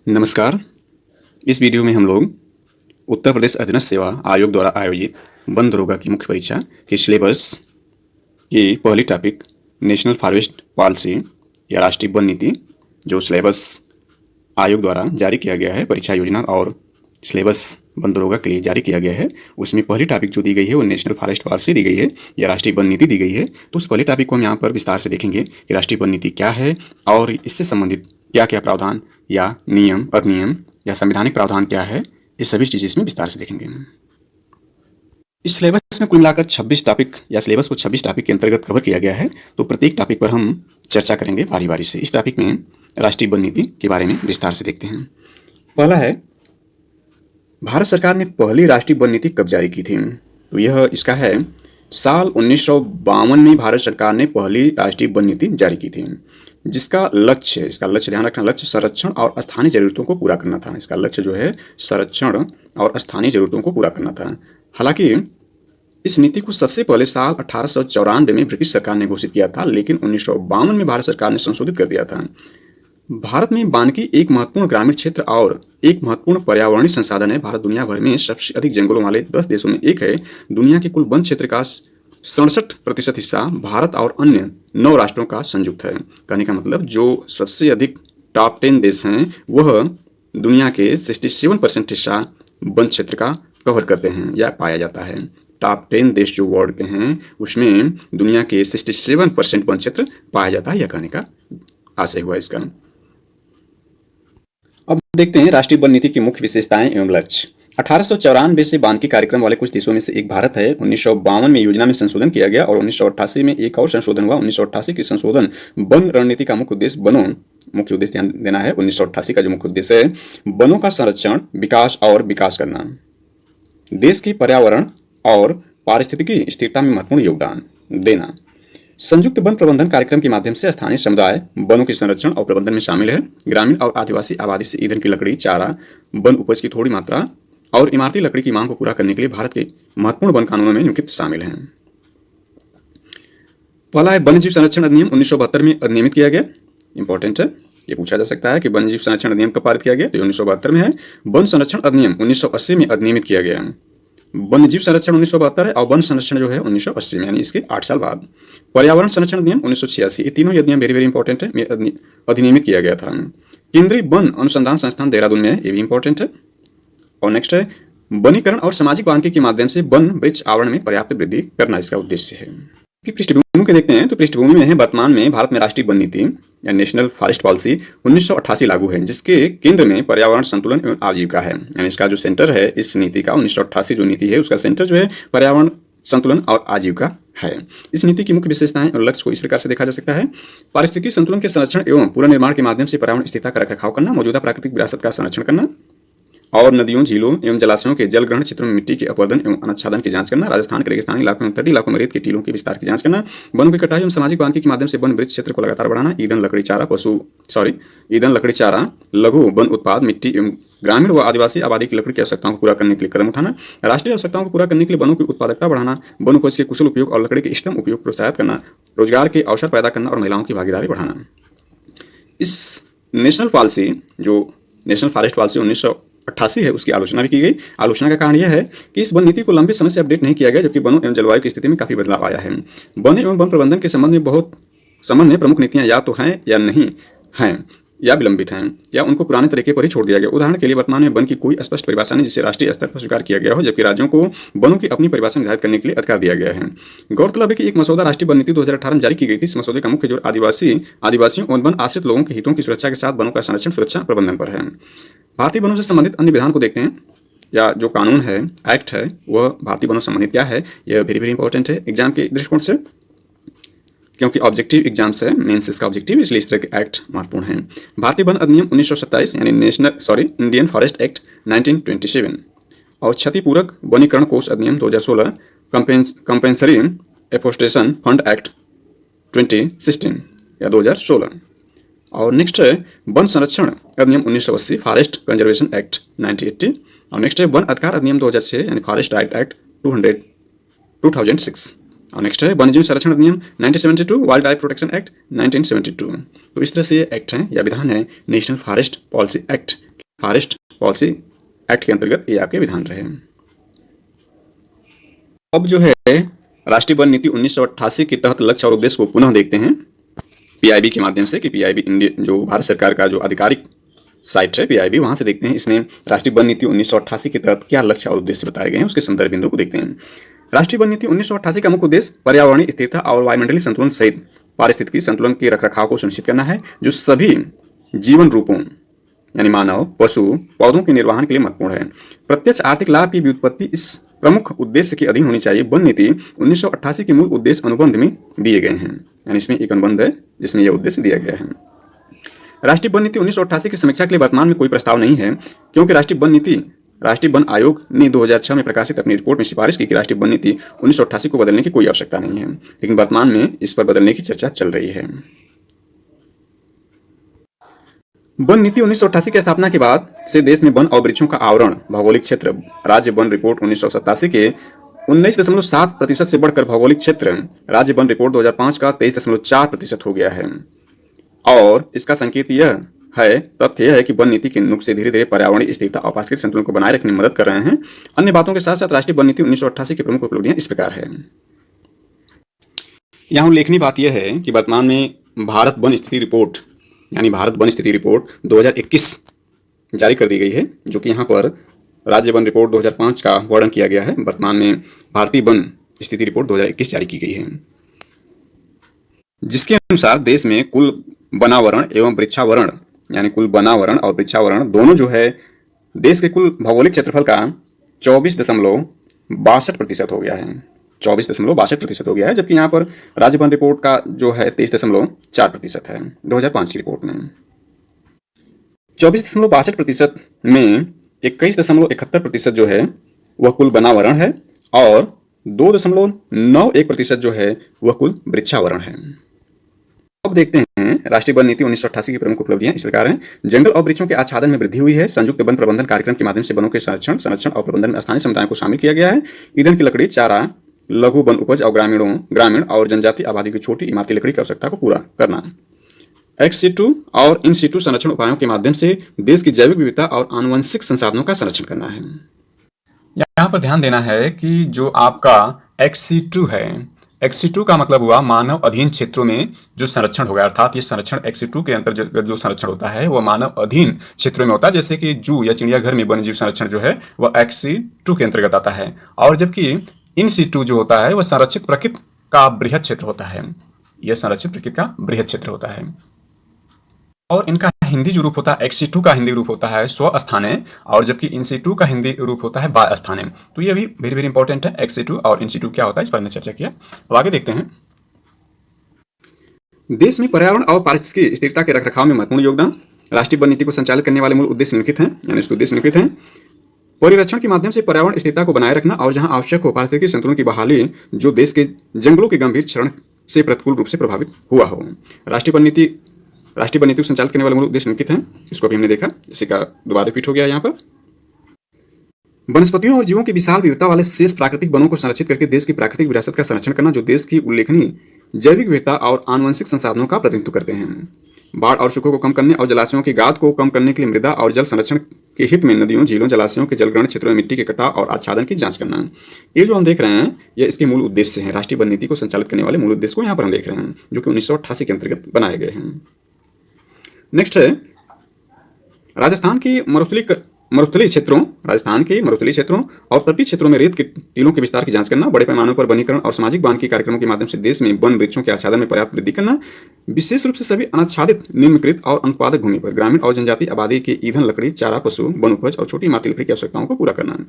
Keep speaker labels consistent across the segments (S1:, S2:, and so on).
S1: नमस्कार। इस वीडियो में हम लोग उत्तर प्रदेश अधीनस्थ सेवा आयोग द्वारा आयोजित वन दरोगा की मुख्य परीक्षा के सिलेबस की पहली टॉपिक नेशनल फॉरेस्ट पॉलिसी या राष्ट्रीय वन नीति जो सिलेबस आयोग द्वारा जारी किया गया है, परीक्षा योजना और सिलेबस वन दरोगा के लिए जारी किया गया है, उसमें पहली टॉपिक जो दी गई है वो नेशनल फॉरेस्ट पॉलिसी दी गई है या राष्ट्रीय वन नीति दी गई है। तो उस पहले टॉपिक को हम यहाँ पर विस्तार से देखेंगे कि राष्ट्रीय वन नीति क्या है और इससे संबंधित क्या क्या प्रावधान या नियम, अधिनियम या संवैधानिक प्रावधान क्या है, ये सभी चीज़ें इसमें विस्तार से देखेंगे। इस सिलेबस में कुल मिलाकर 26 टॉपिक या सिलेबस को 26 टॉपिक के अंतर्गत कवर किया गया है। तो प्रत्येक टॉपिक पर हम चर्चा करेंगे बारी बारी से। इस टॉपिक में राष्ट्रीय वन नीति के बारे में विस्तार से देखते हैं। पहला है, भारत सरकार ने पहली राष्ट्रीय वन नीति कब जारी की थी? तो यह इसका है, साल 1952 में भारत सरकार ने पहली राष्ट्रीय वन नीति जारी की थी, जिसका लक्ष्य, इसका लक्ष्य ध्यान रखना, लक्ष्य संरक्षण और स्थानीय जरूरतों को पूरा करना था। इसका लक्ष्य जो है संरक्षण और स्थानीय जरूरतों को पूरा करना था। हालांकि इस नीति को सबसे पहले साल 1894 में ब्रिटिश सरकार ने घोषित किया था, लेकिन 1952 में भारत सरकार ने संशोधित कर दिया था। भारत में वानिकी एक महत्वपूर्ण ग्रामीण क्षेत्र और एक महत्वपूर्ण पर्यावरणीय संसाधन है। भारत दुनिया भर में सबसे अधिक जंगलों वाले 10 देशों में एक है। दुनिया के कुल वन क्षेत्र का 67% हिस्सा भारत और अन्य 9 राष्ट्रों का संयुक्त है। कहने का मतलब जो सबसे अधिक टॉप 10 देश हैं वह दुनिया के 67% हिस्सा वन क्षेत्र का कवर करते हैं या पाया जाता है। टॉप 10 देश जो वर्ल्ड के हैं उसमें दुनिया के 67% वन क्षेत्र पाया जाता है, यह कहने का आशय हुआ इसका। अब देखते हैं राष्ट्रीय वन नीति की मुख्य विशेषताएं एवं लक्ष्य। 1894 से वानिकी कार्यक्रम वाले कुछ देशों में से एक भारत है। 1952 में योजना में संशोधन किया गया और 1988 में एक और संशोधन हुआ। 1988 की संशोधन वन रणनीति का मुख्य उद्देश्य ध्यान देना है। 1988 का जो मुख्य उद्देश्य है, वनों का संरक्षण, विकास और विकास करना, देश के पर्यावरण और पारिस्थितिकी स्थिरता में महत्वपूर्ण योगदान देना। संयुक्त वन प्रबंधन कार्यक्रम के माध्यम से स्थानीय समुदाय वनों के संरक्षण और प्रबंधन में शामिल है। ग्रामीण और आदिवासी आबादी से ईंधन की लकड़ी, चारा, वन उपज की थोड़ी मात्रा और इमारती लकड़ी की मांग को पूरा करने के लिए भारत के महत्वपूर्ण वन कानूनों में निम्नलिखित शामिल हैं। पहला है वन्यजीव संरक्षण अधिनियम 1972 में अधिनियमित किया गया। इंपॉर्टेंट है, ये पूछा जा सकता है कि वन्यजीव संरक्षण अधिनियम कब पारित किया गया, तो 1972 में है। वन संरक्षण अधिनियम 1980 में अधिनियमित किया गया। वन्यजीव संरक्षण 1972 है और वन संरक्षण जो है 1980 में, यानी इसके 8 साल बाद। पर्यावरण संरक्षण अधिनियम 1986, ये तीनों अधिनियम वेरी इंपॉर्टेंट है, अधिनियमित किया गया था। केंद्रीय वन अनुसंधान संस्थान देहरादून में है, ये भी इंपॉर्टेंट है। और नेक्स्ट है वनीकरण और सामाजिक वानिकी के माध्यम से वन वृक्ष आवरण में पर्याप्त वृद्धि करना इसका उद्देश्य है। इसकी पृष्ठभूमि को देखते हैं तो पृष्ठभूमि में है, वर्तमान में भारत में राष्ट्रीय वन नीति या नेशनल फॉरेस्ट पॉलिसी 1988 लागू है, जिसके केंद्र में पर्यावरण संतुलन एवं आजीविका है। यानी इसका जो सेंटर है इस नीति का, 1988 जो नीति है उसका सेंटर जो है पर्यावरण संतुलन और आजीविका है। इस नीति की मुख्य विशेषताएं और लक्ष्य को इस प्रकार से देखा जा सकता है। पारिस्थितिकी संतुलन के संरक्षण एवं पुनर्निर्माण के माध्यम से पर्यावरण स्थिरता का रखरखाव करना, मौजूदा प्राकृतिक विरासत का संरक्षण करना और नदियों, झीलों एवं जलाशयों के जल ग्रहण क्षेत्रों में मिट्टी के अपवर्तन एवं अनाच्छादन की जांच करना, राजस्थान के रेगिस्तानी इलाकों में तटीय इलाकों में रेत के टीलों के विस्तार की जांच करना, वनों की कटाई एवं सामाजिक वानिकी के माध्यम से वन वृक्ष क्षेत्र को लगातार बढ़ाना, ईंधन लकड़ी चारा, लघु वन उत्पाद, मिट्टी एवं ग्रामीण व आदिवासी आबादी की लकड़ी की आवश्यकताओं को पूरा करने के लिए कदम उठाना, राष्ट्रीय आवश्यकताओं को पूरा करने के लिए वनों की उत्पादकता बढ़ाना, वन उपज के कुशल उपयोग और लकड़ी के इष्टतम उपयोग प्रोत्साहित करना, रोजगार के अवसर पैदा करना और महिलाओं की भागीदारी बढ़ाना। इस नेशनल पॉलिसी जो नेशनल फॉरेस्ट पॉलिसी 1988 है उसकी आलोचना भी की गई। आलोचना का कारण यह है कि इस वन नीति को लंबे समय से अपडेट नहीं किया गया, जबकि वनों एवं जलवायु की स्थिति में काफी बदलाव आया है। वन एवं वन प्रबंधन के संबंध में प्रमुख नीतियां या तो हैं या नहीं हैं या विलंबित हैं या उनको पुराने तरीके पर ही छोड़ दिया गया। उदाहरण के लिए वर्तमान में वन की कोई स्पष्ट परिभाषा नहीं जिसे राष्ट्रीय स्तर पर स्वीकार किया गया हो, जबकि राज्यों को वनों की अपनी परिभाषा निर्धारित करने के लिए अधिकार दिया गया है। गौरतलब है कि एक मसौदा राष्ट्रीय वन नीति 2018 में जारी की गई थी। इस मसौदे का मुख्य जोर आदिवासियों और वन आश्रित लोगों के हितों की सुरक्षा के साथ वनों का संरक्षण, सुरक्षा, प्रबंधन पर है। भारतीय वनों से संबंधित अन्य विधान को देखते हैं, या जो कानून है, एक्ट है, वह भारतीय वनों से संबंधित क्या है, यह वेरी इंपॉर्टेंट है एग्जाम के दृष्टिकोण से, क्योंकि ऑब्जेक्टिव एग्जाम्स है, मेंस इसका ऑब्जेक्टिव, इसलिए इस तरह के एक्ट महत्वपूर्ण हैं। भारतीय वन अधिनियम 1927 यानी इंडियन फॉरेस्ट एक्ट 1927 और क्षतिपूरक वनीकरण कोष अधिनियम 2016, कंपेंसरी एफोरेस्टेशन फंड एक्ट 2016 या 2016। और नेक्स्ट है वन संरक्षण अधिनियम 1980, फॉरेस्ट कंजर्वेशन एक्ट 1980। और नेक्स्ट है वन अधिकार अधिनियम 2006 यानी फॉरेस्ट राइट एक्ट 2006। और नेक्स्ट है वन्यजीव संरक्षण अधिनियम 1972, वाइल्ड लाइफ प्रोटेक्शन एक्ट 1972। तो इस तरह से ये एक्ट हैं या विधान है national forest policy act forest policy act के अंतर्गत ये आपके विधान रहे। अब जो है राष्ट्रीय वन नीति 1988 के तहत लक्ष्य और उद्देश्य को पुनः देखते हैं पीआईबी के माध्यम से, कि पीआईबी इंडिया जो भारत सरकार का जो आधिकारिक साइट है पीआईबी, वहां से देखते हैं इसमें राष्ट्रीय वन नीति 1988 के तहत क्या लक्ष्य और उद्देश्य बताए गए हैं, उसके संदर्भ बिंदु को देखते हैं। राष्ट्रीय वन नीति 1988 का मुख्य उद्देश्य पर्यावरणीय स्थिरता और वायुमंडलीय संतुलन सहित पारिस्थितिकी संतुलन के रखरखाव को सुनिश्चित करना है, जो सभी जीवन रूपों यानी मानव, पशु, पौधों के निर्वहन के लिए महत्वपूर्ण है। प्रत्यक्ष आर्थिक लाभ की व्युत्पत्ति इस प्रमुख उद्देश्य के अधीन होनी चाहिए। वन नीति 1988 के मूल उद्देश्य अनुबंध में दिए गए हैं, यानी इसमें एक अनुबंध है जिसमें यह उद्देश्य दिया गया है। राष्ट्रीय वन नीति 1988 की समीक्षा के लिए वर्तमान में कोई प्रस्ताव नहीं है, क्योंकि राष्ट्रीय वन आयोग ने 2006 में प्रकाशित अपनी रिपोर्ट में सिफारिश की कि राष्ट्रीय वन नीति 1988 को बदलने की कोई आवश्यकता नहीं है, लेकिन वर्तमान में इस पर बदलने की चर्चा चल रही है। वन नीति 1988 की स्थापना के बाद से देश में वन और वृक्षों का आवरण भौगोलिक क्षेत्र राज्य वन रिपोर्ट 1987 के 19.7% से बढ़कर भौगोलिक क्षेत्र राज्य वन रिपोर्ट 2005 का 23.4% हो गया है। और इसका संकेत तथ्य यह है कि वन नीति के नुक्से धीरे धीरे पर्यावरणीय स्थिरता और पारिस्थितिक संतुलन को बनाए रखने में मदद कर रहे हैं। अन्य बातों के साथ साथ राष्ट्रीय वन नीति 1988 की प्रमुख उपलब्धियां इस प्रकार है। यहाँ उल्लेखनीय बात यह है कि वर्तमान में भारत वन स्थिति रिपोर्ट यानी भारत वन स्थिति रिपोर्ट 2021 जारी कर दी गई है, जो कि यहाँ पर राज्य वन रिपोर्ट 2005 का वर्णन किया गया है। वर्तमान में भारतीय वन स्थिति रिपोर्ट 2021 जारी की गई है, जिसके अनुसार देश में कुल वनावरण एवं वृक्षावरण यानी कुल वनावरण और वृक्षावरण दोनों जो है देश के कुल भौगोलिक क्षेत्रफल का 24.62% हो गया है। 24.62% हो गया है, जबकि यहाँ पर राज्य वन रिपोर्ट का जो है 23.4% है 2005 की रिपोर्ट में। 24.62% में 21.71% जो है वह कुल वनावरण है और 2.91% जो है वह कुल वृक्षावरण है। अब देखते हैं राष्ट्रीय वन नीति 1988 की प्रमुख उपलब्धियां इस प्रकार हैं। जंगल और वृक्षों के आच्छादन में वृद्धि हुई है। संयुक्त वन प्रबंधन कार्यक्रम के माध्यम से वनों के संरक्षण और प्रबंधन में स्थानीय समुदायों को शामिल किया गया है। ईंधन की लकड़ी, चारा, लघु वन उपज और ग्रामीण और जनजातीय आबादी की छोटी इमारती लकड़ी की आवश्यकता को पूरा करना। एक्स सीटू और इन सीटू संरक्षण उपायों के माध्यम से देश की जैविक विविधता और आनुवंशिक संसाधनों का संरक्षण करना है। यहाँ पर ध्यान देना है कि जो आपका एक्स-2 है, एक्स-2 का मतलब हुआ मानव अधीन क्षेत्रों में जो संरक्षण होगा, अर्थात ये संरक्षण एक्स-2 के अंतर्गत जो संरक्षण होता है वह मानव अधीन क्षेत्रों में होता है। जैसे कि जू या चिड़ियाघर में वन्यजीव संरक्षण जो है वह एक्स-2 के अंतर्गत आता है, और जबकि इन-सीटू जो होता है वह संरक्षित प्रकृति का बृहद क्षेत्र होता है। यह संरक्षित प्रकृति का बृहद क्षेत्र होता है। और इनका हिंदी जो रूप होता है, एक्स-2 का हिंदी रूप होता है स्वस्थाने, और जबकि इन-सीटू का हिंदी रूप होता है बास्थाने। तो ये भी वेरी वेरी इंपॉर्टेंट है, एक्स-2 और इन-सीटू क्या होता है इस पर हमने चर्चा किया। अब आगे देखते हैं। देश में पर्यावरण और पारिस्थितिकी स्थिरता के रखरखाव में महत्वपूर्ण योगदान। राष्ट्रीय वन नीति को संचालित करने वाले मूल उद्देश्य निम्नलिखित हैं, यानी इसके उद्देश्य निम्नलिखित हैं। परिरक्षण के माध्यम से पर्यावरण स्थिरता को बनाए रखना और जहां आवश्यक हो पारिस्थितिकी संतुलन की बहाली जो देश के जंगलों के गंभीर क्षरण से प्रतिकूल रूप से प्रभावित हुआ हो। राष्ट्रीय वन नीति को संचालित करने वाले मूल उद्देश्य निम्नलिखित हैं। इसको अभी हमने देखा, इसी का दोबारा रिपीट हो गया यहाँ पर। वनस्पतियों और जीवों की विशाल विविधता वाले शेष प्राकृतिक वनों को संरक्षित करके देश की प्राकृतिक विरासत का संरक्षण करना, जो देश की उल्लेखनीय जैविक विविधता और आनुवंशिक संसाधनों का प्रतिनिधित्व करते हैं। बाढ़ और सूखों को कम करने और जलाशयों की गाद को कम करने के लिए मृदा और जल संरक्षण के हित में नदियों, झीलों, जलाशयों के जलग्रहण क्षेत्रों में मिट्टी के कटाव और आच्छादन की जांच करना। ये जो हम देख रहे हैं ये इसके मूल उद्देश्य हैं। राष्ट्रीय वन नीति को संचालित करने वाले मूल उद्देश्य को यहाँ पर हम देख रहे हैं, जो कि 1988 के अंतर्गत बनाए गए हैं। नेक्स्ट है राजस्थान के मरुस्थलीय क्षेत्रों और तटीय क्षेत्रों में रेत के टीलों के विस्तार की जांच करना। बड़े पैमाने पर वनीकरण और सामाजिक वानिकी कार्यक्रमों के माध्यम से देश में वन वृक्षों के आच्छादन में पर्याप्त वृद्धि करना। विशेष रूप से सभी अनाच्छादित, निम्नकृत और अनुत्पादक भूमि पर ग्रामीण और जनजातीय आबादी के ईंधन, लकड़ी, चारा, पशु, वन उपज और छोटी इमारती लकड़ी की आवश्यकताओं को पूरा करना।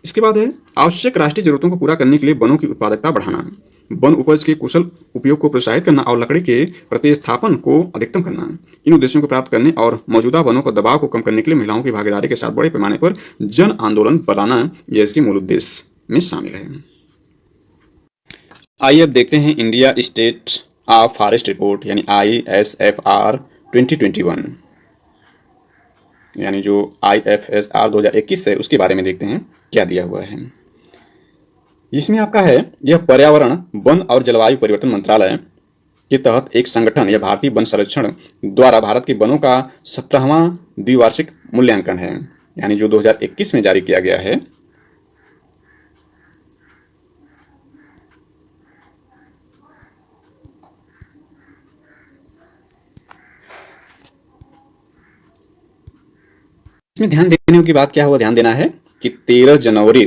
S1: इसके बाद है आवश्यक राष्ट्रीय जरूरतों को पूरा करने के लिए वनों की उत्पादकता बढ़ाना, वन उपज के कुशल उपयोग को प्रोत्साहित करना और लकड़ी के प्रतिस्थापन को अधिकतम करना। इन उद्देश्यों को प्राप्त करने और मौजूदा वनों को दबाव को कम करने के लिए महिलाओं की भागीदारी के साथ बड़े पैमाने पर जन आंदोलन बनाना, यह इसके मूल उद्देश्य में शामिल है। आइए अब देखते हैं India state of forest report यानी ISFR 2021, यानी जो IFSR 2021 है उसके बारे में देखते हैं क्या दिया हुआ है। इसमें आपका है यह पर्यावरण, वन और जलवायु परिवर्तन मंत्रालय के तहत एक संगठन या भारतीय वन संरक्षण द्वारा भारत के वनों का 17वां द्विवार्षिक मूल्यांकन है, यानी जो 2021 में जारी किया गया है। इसमें ध्यान देने की बात क्या होगा, ध्यान देना है कि 13 जनवरी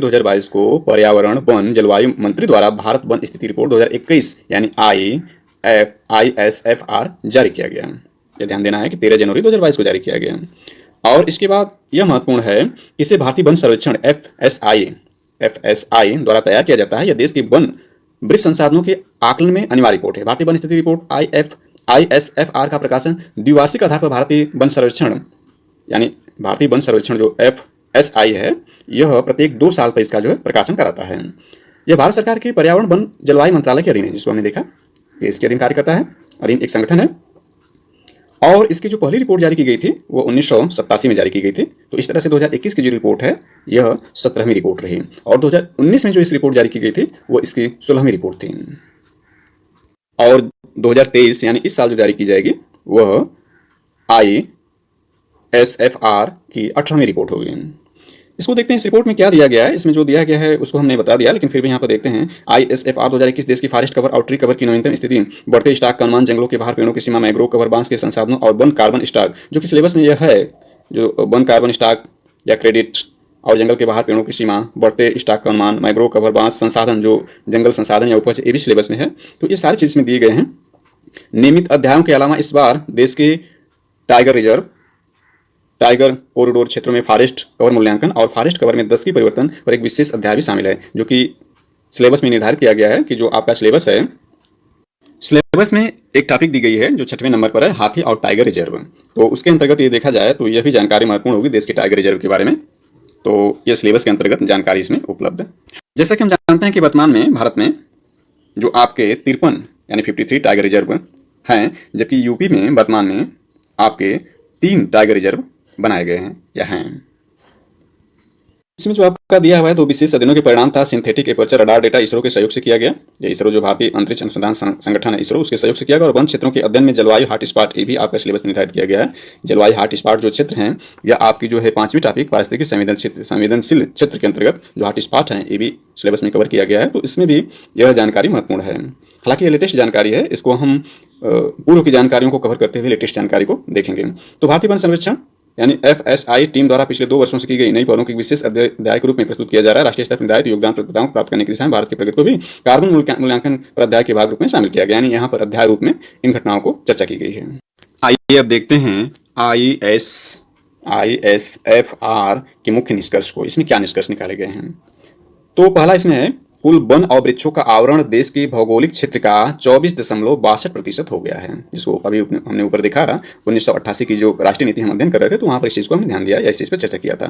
S1: 2022 को पर्यावरण वन जलवायु मंत्री द्वारा भारत वन स्थिति रिपोर्ट 2021 यानी ISFR जारी किया गया। यह ध्यान देना है कि 13 जनवरी 2022 को जारी किया गया। और इसके बाद यह महत्वपूर्ण है कि इसे भारतीय वन सर्वेक्षण FSI द्वारा तैयार किया जाता है। यह देश के वन वृक्ष संसाधनों के आकलन में अनिवार्य रिपोर्ट है। भारतीय वन स्थिति रिपोर्ट ISFR का प्रकाशन द्विवार्षिक आधार पर भारतीय वन सर्वेक्षण जो FSI है, यह प्रत्येक 2 साल पर इसका जो है प्रकाशन कराता है। यह भारत सरकार के पर्यावरण वन जलवायु मंत्रालय के अधीन है, जिसको हमने देखा कि इसके अधीन कार्य करता है, अधीन एक संगठन है। और इसकी जो पहली रिपोर्ट जारी की गई थी वो 1987 में जारी की गई थी। तो इस तरह से 2021 की जो रिपोर्ट है यह 17वीं रिपोर्ट रही, और 2019 में जो इस रिपोर्ट जारी की गई थी वो इसकी 16वीं रिपोर्ट थी। और 2023 यानी इस साल जो जारी की जाएगी वह ISFR की 18वीं रिपोर्ट होगी। इसको देखते हैं इस रिपोर्ट में क्या दिया गया है। इसमें जो दिया गया है उसको हमने बता दिया, लेकिन फिर भी यहाँ पर देखते हैं ISFR 2021 देश की फॉरेस्ट कवर और ट्री कवर की नवीनतम स्थिति, बढ़ते स्टॉक का अनुमान, जंगलों के बाहर पेड़ों की सीमा, मैंग्रोव कवर, बांस के संसाधनों और वन कार्बन स्टॉक, जो कि सिलेबस में यह है, जो वन कार्बन स्टॉक या क्रेडिट और जंगल के बाहर पेड़ों की सीमा, बढ़ते स्टॉक का अनुमान, मैंग्रोव कवर, बांस संसाधन जो जंगल संसाधन या उपज, ये भी सिलेबस में है। तो ये सारी चीज़ में दिए गए हैं। नियमित अध्यायों के अलावा इस बार देश के टाइगर रिजर्व, टाइगर कॉरिडोर क्षेत्रों में फॉरेस्ट कवर मूल्यांकन और फॉरेस्ट कवर में 10 की परिवर्तन पर एक विशेष अध्याय भी शामिल है, जो कि सिलेबस में निर्धारित किया गया है कि जो आपका सिलेबस है, सिलेबस में एक टॉपिक दी गई है जो 6वें नंबर पर है, हाथी और टाइगर रिजर्व। तो उसके अंतर्गत ये देखा जाए तो यह भी जानकारी महत्वपूर्ण होगी देश के टाइगर रिजर्व के बारे में। तो यह सिलेबस के अंतर्गत जानकारी इसमें उपलब्ध है। जैसा कि हम जानते हैं कि वर्तमान में भारत में जो आपके 53 यानी 53 टाइगर रिजर्व हैं, जबकि यूपी में वर्तमान में आपके 3 टाइगर रिजर्व बनाए गए हैं या हैं। इसमें जो आपका दिया हुआ है तो विशेष अध्ययनों के परिणाम था synthetic aperture radar data ISRO के सहयोग से किया गया। ये इसरो जो भारतीय अंतरिक्ष अनुसंधान संगठन है इसरो, उसके सहयोग से किया गया। और वन क्षेत्रों के अध्ययन में जलवायु हॉटस्पॉट, ये भी आपका सिलेबस में निर्धारित किया गया है। जलवायु हॉटस्पॉट जो क्षेत्र हैं या आपकी जो है 5वीं टॉपिक पारिस्थितिकी संवेदनशील क्षेत्र के अंतर्गत जो हॉटस्पॉट हैं, ये भी सिलेबस में कवर किया गया है। तो इसमें भी यह जानकारी महत्वपूर्ण है। हालांकि ये लेटेस्ट जानकारी है, इसको हम पूर्व की जानकारियों को कवर करते हुए लेटेस्ट जानकारी को देखेंगे। तो भारतीय वन सर्वेक्षण यानी FSI टीम द्वारा पिछले 2 वर्षों से की गई नई पहलों के विशेष अध्याय के रूप में प्रस्तुत किया जा रहा है। राष्ट्रीय स्तर पर निर्धारित योगदान प्रतियोगिताओं को प्राप्त करने की दिशा में भारत की प्रगति को भी कार्बन मूल्यांकन पर अध्याय के भाग रूप में शामिल किया गया, यानी यहाँ पर अध्याय रूप में इन घटनाओं को चर्चा की गई है। आइए अब देखते हैं ISFR के मुख्य निष्कर्ष को। इसमें क्या निष्कर्ष निकाले गए हैं। तो पहला इसमें है, कुल वन और वृक्षों का आवरण देश के भौगोलिक क्षेत्र का 24.62% हो गया है, जिसको अभी हमने ऊपर देखा 1988 की जो राष्ट्रीय नीति हम अध्ययन कर रहे थे, तो वहां पर इस चीज को हमने ध्यान दिया या इस चीज पर चर्चा किया था।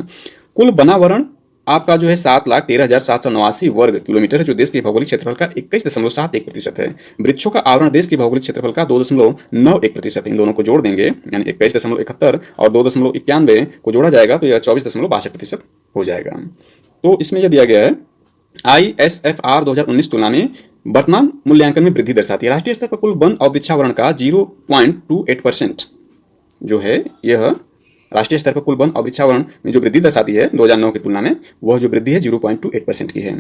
S1: कुल वनावरण आपका जो है 7,13,789 वर्ग किलोमीटर है, जो देश के भौगोलिक क्षेत्रफल का 21.71% है। वृक्षों का आवरण देश के भौगोलिक क्षेत्रफल का 2.91%। इन दोनों को जोड़ देंगे यानी 21.71 और 2.91 को जोड़ा जाएगा तो यह 24.62% हो जाएगा। तो इसमें यह दिया गया है ISFR 2019 तुलना में वर्तमान मूल्यांकन में वृद्धि दर्शाती है। राष्ट्रीय स्तर पर कुल वन और वृक्षावरण का 0.28% जो है, यह राष्ट्रीय स्तर पर कुल वन और वृक्षावरण में जो वृद्धि दर्शाती है 2009 की तुलना में, वह जो वृद्धि है 0.28% की है।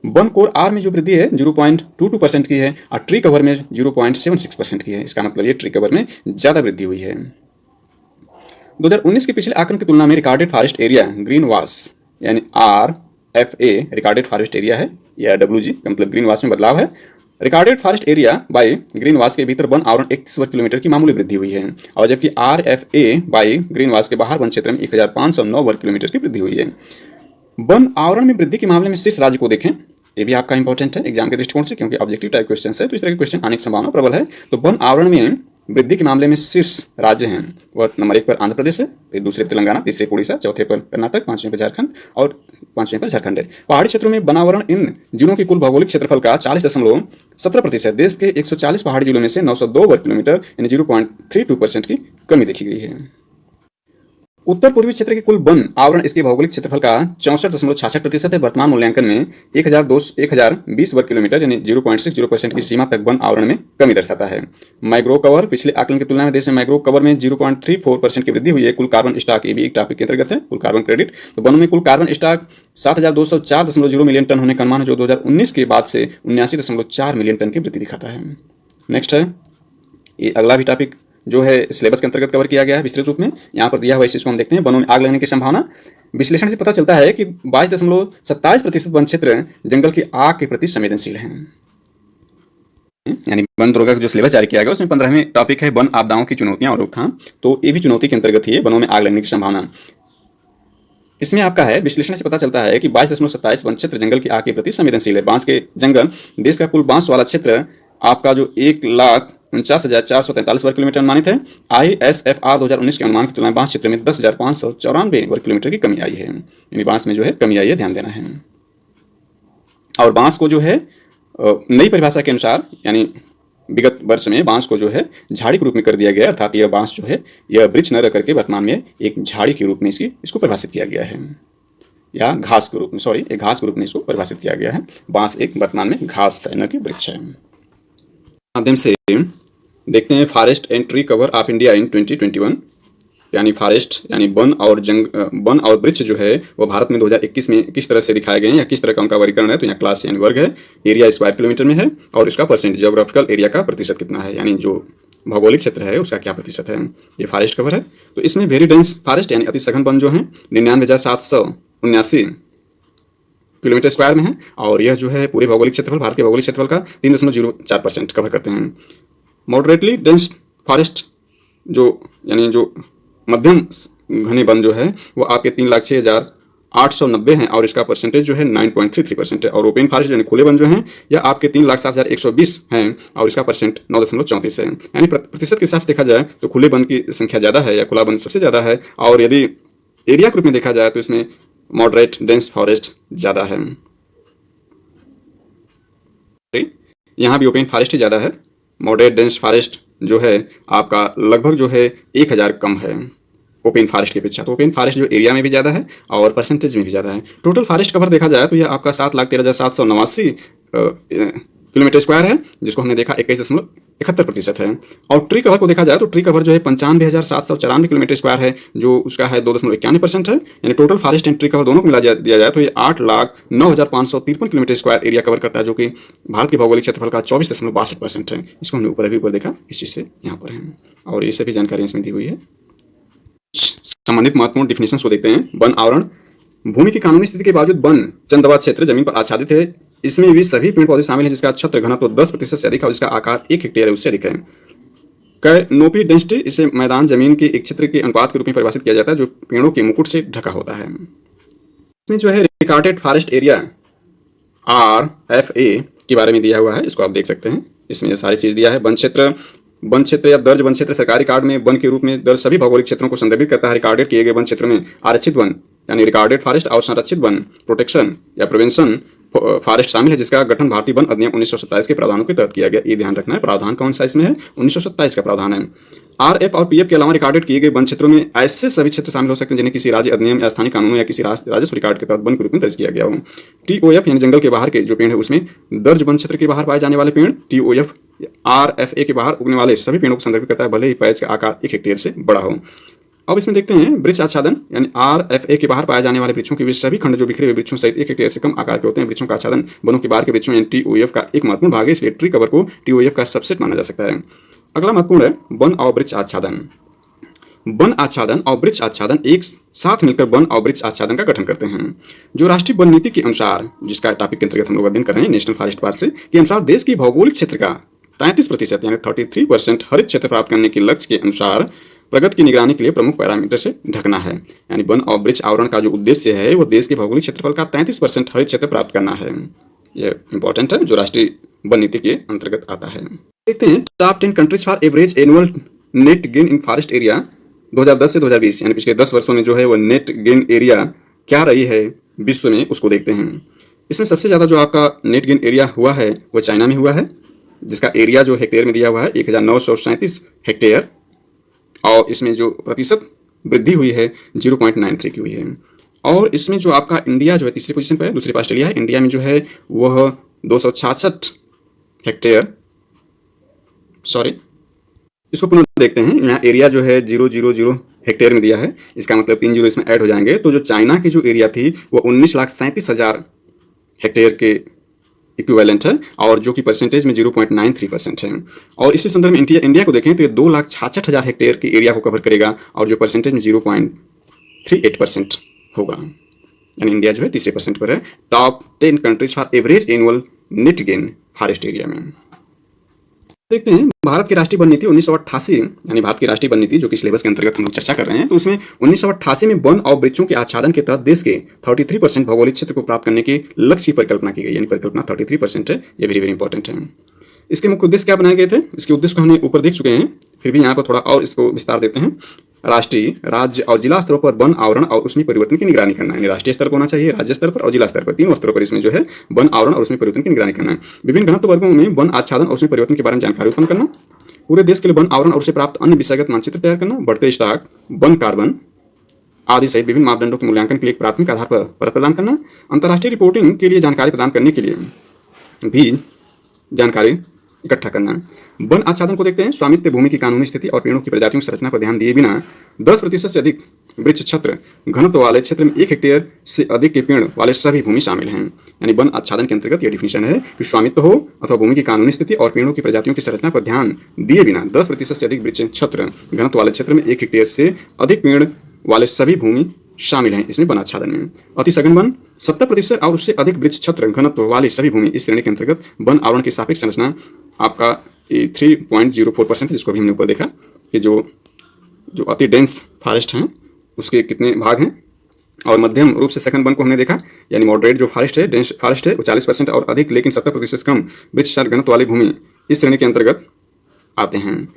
S1: वन कोर आर में जो वृद्धि है 0.22% की है और ट्री कवर में 0.76% की है। इसका मतलब ये ट्री कवर में ज़्यादा वृद्धि हुई है। 2019 के पिछले आंकड़ों की तुलना में रिकॉर्डेड फॉरेस्ट एरिया ग्रीन वास यानी RFA रिकॉर्डेड फॉरेस्ट एरिया है या WG का मतलब ग्रीन वास में बदलाव है। Recorded forest area by green वास के भीतर वन आवरण 31 वर्ग किलोमीटर की मामूली वृद्धि हुई है, और जबकि RFA बाय ग्रीन वास के बाहर वन क्षेत्र में 1509 वर्ग किलोमीटर की वृद्धि हुई है। वन आवरण में वृद्धि के मामले में शीर्ष राज्य को देखें, ये भी आपका इंपॉर्टेंट है एग्जाम के दृष्टिकोण से, क्योंकि ऑब्जेक्टिव टाइप क्वेश्चन है तो इस तरह के क्वेश्चन आने की संभावना प्रबल है। तो वन आवरण में वृद्धि के मामले में शीर्ष राज्य हैं वह नंबर 1 पर आंध्र प्रदेश है, फिर दूसरे पर तेलंगाना, तीसरे पर उड़ीसा, चौथे पर कर्नाटक, 5वें पर झारखंड और 5वें पर झारखंड है। पहाड़ी क्षेत्रों में वनावरण इन जिलों के कुल भौगोलिक क्षेत्रफल का 40.17%। देश के 140 पहाड़ी जिलों में से 902 वर्ग किलोमीटर यानी 0.32% की कमी देखी गई है। उत्तर पूर्वी क्षेत्र के कुल वन आवरण इसके भौगोलिक क्षेत्रफल का 64.66% है। वर्तमान मूल्यांकन में 1020 वर्ग किलोमीटर यानी 0.60% की सीमा तक वन आवरण में कमी दर्शाता है। मैग्रोव कवर पिछले आकलन की तुलना में देश में मैग्रोव कवर में 0.34% की वृद्धि हुई है। कुल कार्बन स्टॉक, ये भी एक टॉपिक के अंतर्गत है, कुल कार्बन क्रेडिट। तो वनों में कुल कार्बन स्टॉक 7204.0 मिलियन टन होने का अनुमान है, जो 2019 के बाद से 79.4 मिलियन टन की वृद्धि दिखाता है। नेक्स्ट है, ये अगला भी टॉपिक जो है सिलेबस के अंतर्गत कवर किया गया है विस्तृत रूप में। यहाँ पर दिया हुआ इस चीज को हम देखते हैं। वनों में आग लगने की संभावना विश्लेषण से पता चलता है कि 22.27% वन क्षेत्र जंगल की आग के प्रति संवेदनशील है। यानी वन दुर्गा का जो सिलेबस जारी किया गया उसमें 15वें टॉपिक है वन आपदाओं की चुनौतियां और रोकथाम। तो ये भी चुनौती के अंतर्गत ही है, वनों में आग लगने की संभावना। इसमें आपका है विश्लेषण से पता चलता है कि 22.27 वन क्षेत्र जंगल की आग के प्रति संवेदनशील है। बांस के जंगल, देश का कुल बांस वाला क्षेत्र आपका जो 1,49,443 वर्ग किलोमीटर अनुमानित है। ISFR 2019 के अनुमान की तुलना में बांस क्षेत्र में 10,594 वर्ग किलोमीटर की कमी आई है। यानी बांस में जो है कमी आई है, ध्यान देना है। और बांस को जो है नई परिभाषा के अनुसार, यानी विगत वर्ष में बांस को जो है झाड़ी के रूप में कर दिया गया, अर्थात यह बांस जो है यह वृक्ष न रह करके वर्तमान में एक झाड़ी के रूप में इसको परिभाषित किया गया है, या घास के रूप में, सॉरी, एक घास के रूप में इसको परिभाषित किया गया है। बांस एक वर्तमान में घास है, न कि वृक्ष है। माध्यम से देखते हैं forest and tree cover of India in 2021। यानी फॉरेस्ट यानी वन और वृक्ष जो है वो भारत में 2021 में किस तरह से दिखाए गए हैं या किस तरह का उनका वर्गीकरण है। तो यहाँ क्लास यानी वर्ग है, एरिया स्क्वायर किलोमीटर में है, और इसका परसेंटेज जियोग्राफिकल एरिया का प्रतिशत कितना है, यानी जो भौगोलिक क्षेत्र है उसका क्या प्रतिशत है। ये फॉरेस्ट कवर है। तो इसमें वेरी डेंस फॉरेस्ट यानी अति सघन वन जो है 99,779 किलोमीटर स्क्वायर में है, और यह जो है पूरे भौगोलिक क्षेत्रफल, भारत के भौगोलिक क्षेत्रफल का 3.04% कवर करते हैं। मॉडरेटली डेंस फॉरेस्ट जो मध्यम घने वन जो है वो आपके 3,06,890 हैं, और इसका परसेंटेज जो है 9.33% है। और ओपन फॉरेस्ट यानी खुले वन जो हैं यह आपके 3,07,120 हैं, और इसका परसेंट 9.34 है। यानी प्रतिशत के हिसाब से देखा जाए तो खुले वन की संख्या ज़्यादा है, या खुला वन सबसे ज़्यादा है, और यदि एरिया के रूप में देखा जाए तो इसमें मॉडरेट डेंस फॉरेस्ट ज़्यादा है। यहाँ भी ओपन फॉरेस्ट ही ज़्यादा है। मॉडरेट डेंस फॉरेस्ट जो है आपका लगभग जो है 1,000 कम है ओपन फॉरेस्ट की अपेक्षा। तो ओपन फॉरेस्ट जो एरिया में भी ज़्यादा है और परसेंटेज में भी ज़्यादा है। टोटल फॉरेस्ट कवर देखा जाए तो यह आपका 7,13,789 किलोमीटर स्क्वायर है, जिसको हमने देखा 21.71% है। और ट्री कवर को देखा जाए तो ट्री कवर जो है 95,794 किलोमीटर स्क्वायर है, जो उसका है 2.91% है। यानी total forest and tree cover दोनों को मिला दिया जाए तो ये 8,09,553 किलोमीटर स्क्वायर एरिया कवर करता है, जो कि भारत के भौगोलिक क्षेत्रफल का 24.62% है। इसको हमने ऊपर देखा, इस चीज़ से यहाँ पर है, और ये सभी जानकारी इसमें दी हुई है। संबंधित महत्वपूर्ण डिफिनेशन को देखते हैं। वन आवरण, भूमि की कानूनी स्थिति के बावजूद वन चंदवा क्षेत्र जमीन पर आच्छादित है। इसमें भी सभी पेड़ पौधे शामिल हैं जिसका छत्र घनत्व 10% से अधिक है और जिसका आकार 1 हेक्टेयर है उससे अधिक है। कैनोपी डेंसिटी, इसे मैदान जमीन के एक क्षेत्र के अनुपात के रूप में परिभाषित किया जाता है जो पेड़ों के मुकुट से ढका होता है। इसमें जो है रिकॉर्डेड फॉरेस्ट एरिया RFA के बारे में दिया हुआ है, इसको आप देख सकते हैं। इसमें सारी चीज दिया है। वन क्षेत्र या दर्ज वन क्षेत्र सरकारी रिकॉर्ड में वन के रूप में दर्ज सभी भौगोलिक क्षेत्रों को संदर्भित करता है। रिकॉर्डेड किए गए वन क्षेत्र में आरक्षित वन यानी रिकॉर्डेड फॉरेस्ट और संरक्षित वन प्रोटेक्शन या प्रिवेंशन फॉरेस्ट शामिल है, जिसका गठन भारतीय वन अधिनियम 1927 के प्रावधानों के तहत किया गया। ये ध्यान रखना है, प्रावधान कौन सा इसमें है, 1927 का प्रावधान है। RF और PF के अलावा रिकॉर्डेड किए गए वन क्षेत्रों में ऐसे सभी क्षेत्र शामिल हो सकते हैं जिन्हें किसी राज्य अधिनियम या स्थानीय कानूनों या किसी राजस्व रिकॉर्ड के तहत वन के रूप में दर्ज किया गया हो। TOF यानी जंगल के बाहर के जो पेड़ है उसमें दर्ज वन क्षेत्र के बाहर पाए जाने वाले पेड़ TOF RFA के बाहर उगने वाले सभी पेड़ों को संदर्भित करता है, भले ही पैच का आकार 1 हेक्टेयर से बड़ा हो। अब इसमें देखते हैं वृक्ष आच्छादन, यानी RFA के बाहर पाए जाने वाले वृक्षों के वे सभी खंड जो बिखरे हुए वृक्षों सहित 1 हेक्टेयर से कम आकार के होते हैं। वृक्षों का आच्छादन वनों के बाहर के वृक्षों यानी TOF का एक महत्वपूर्ण भाग है, इसलिए ट्री कवर को TOF का सबसेट माना जा सकता है। अगला महत्वपूर्ण है वन और वृक्ष आच्छादन। वन आच्छादन और वृक्ष आच्छादन एक साथ मिलकर वन और वृक्ष आच्छादन का गठन करते हैं। जो राष्ट्रीय वन नीति के अनुसार, जिसका टॉपिक के अंतर्गत हम लोग अध्ययन कर रहे हैं, नेशनल फॉरेस्ट पॉलिसी के अनुसार देश की भौगोलिक क्षेत्र का 33% यानी 33% हरित क्षेत्र प्राप्त करने के लक्ष्य के अनुसार प्रगति की निगरानी के लिए प्रमुख पैरामीटर से ढकना है। यानी वन और वृक्ष आवरण का जो उद्देश्य है वो देश के भौगोलिक क्षेत्रफल का 33% हरित क्षेत्र प्राप्त करना है। यह इंपॉर्टेंट है, जो राष्ट्रीय वन नीति के अंतर्गत आता है। देखते हैं top 10 countries for average annual net gain in forest area 2010 से 2020, यानी पिछले 10 वर्षों में जो है वो नेट गेन एरिया क्या रही है विश्व में, उसको देखते हैं। इसमें सबसे ज़्यादा जो आपका नेट गेन एरिया हुआ है वो चाइना में हुआ है, जिसका एरिया जो हेक्टेयर में दिया हुआ है 1937 हेक्टेयर, और इसमें जो प्रतिशत वृद्धि हुई है 0.93 की हुई है। और इसमें जो आपका इंडिया जो है तीसरी पोजीशन पर है, दूसरी पर ऑस्ट्रेलिया है। इंडिया में जो है वह 266 हेक्टेयर, सॉरी इसको पुनः देखते हैं। यहाँ एरिया जो है 000 हेक्टेयर में दिया है, इसका मतलब 3 जीरो इसमें ऐड हो जाएंगे। तो जो चाइना की जो एरिया थी वो 19,37,000 हेक्टेयर के इक्विवेलेंट है, और जो कि परसेंटेज में 0.93% है। और इसी संदर्भ में इंडिया को देखें तो ये 2,66,000 हेक्टेयर के एरिया को कवर करेगा, और जो परसेंटेज में 0.38% होगा। यानी इंडिया जो है तीसरे परसेंट पर है। Top 10 countries for average annual net gain forest area में। देखते हैं भारत की राष्ट्रीय वन नीति 1988, यानी भारत की राष्ट्रीय वन नीति जो कि सिलेबस के अंतर्गत हम लोग चर्चा कर रहे हैं, तो उसमें 1988 में वन और वृक्षों के आच्छादन के तहत देश के 33% भौगोलिक क्षेत्र को प्राप्त करने के लक्ष्य की परिकल्पना की गई। यानी परिकल्पना 33% है, ये वेरी वेरी इंपॉर्टेंट है। इसके मुख्य उद्देश्य क्या बनाए गए थे, इसके उद्देश्य को हमने ऊपर देख चुके हैं, फिर भी यहाँ पर थोड़ा और इसको विस्तार देते हैं। राष्ट्रीय, राज्य और जिला स्तरों पर वन आवरण और उसमें परिवर्तन की निगरानी करना है। राष्ट्रीय स्तर पर होना चाहिए, राज्य स्तर पर और जिला स्तर पर, तीनों स्तरों पर इसमें जो है वन आवरण और उसमें परिवर्तन की निगरानी करना है। विभिन्न घनत्व वर्गों में वन आच्छादन और उसमें परिवर्तन के बारे में जानकारी उत्पन्न करना, पूरे देश के लिए वन आवरण और उससे प्राप्त अन्य विषयगत मानचित्र तैयार करना, बढ़ते स्टॉक, वन कार्बन आदि सहित विभिन्न मापदंडों के मूल्यांकन के लिए एक प्राथमिक आधार पर परत प्रदान करना, अंतर्राष्ट्रीय रिपोर्टिंग के लिए जानकारी प्रदान करने के लिए भी जानकारी इकट्ठा करना। वन आच्छादन को देखते हैं। स्वामित्व, भूमि की कानूनी स्थिति और पेड़ों की प्रजातियों की संरचना पर ध्यान दिए बिना 10% से अधिक वृक्ष क्षेत्र घनत्व वाले क्षेत्र में 1 हेक्टेयर से अधिक के पेड़ वाले सभी भूमि शामिल हैं। यानी वन आच्छादन के अंतर्गत यह डिफिनेशन है कि स्वामित्व हो अथवा भूमि की कानूनी स्थिति और पेड़ों की प्रजातियों की संरचना पर ध्यान दिए बिना 10% से अधिक वृक्ष क्षेत्र घनत्व वाले क्षेत्र में 1 हेक्टेयर से अधिक पेड़ वाले सभी भूमि शामिल हैं इसमें वन आच्छादन में। अति सघन वन 70% और उससे अधिक वृक्ष क्षेत्र घनत्व वाली सभी भूमि इस श्रेणी के अंतर्गत वन आवरण की सापेक्ष संरचना आपका 3.04%, जिसको भी हमने ऊपर देखा कि जो अति डेंस फॉरेस्ट हैं उसके कितने भाग हैं, और मध्यम रूप से सघन वन को हमने देखा, यानी मॉडरेट जो फॉरेस्ट है, डेंस फॉरेस्ट है, वो 40% और अधिक लेकिन 70% कम वृक्ष क्षेत्र घनत्व वाली भूमि इस श्रेणी के अंतर्गत आते हैं।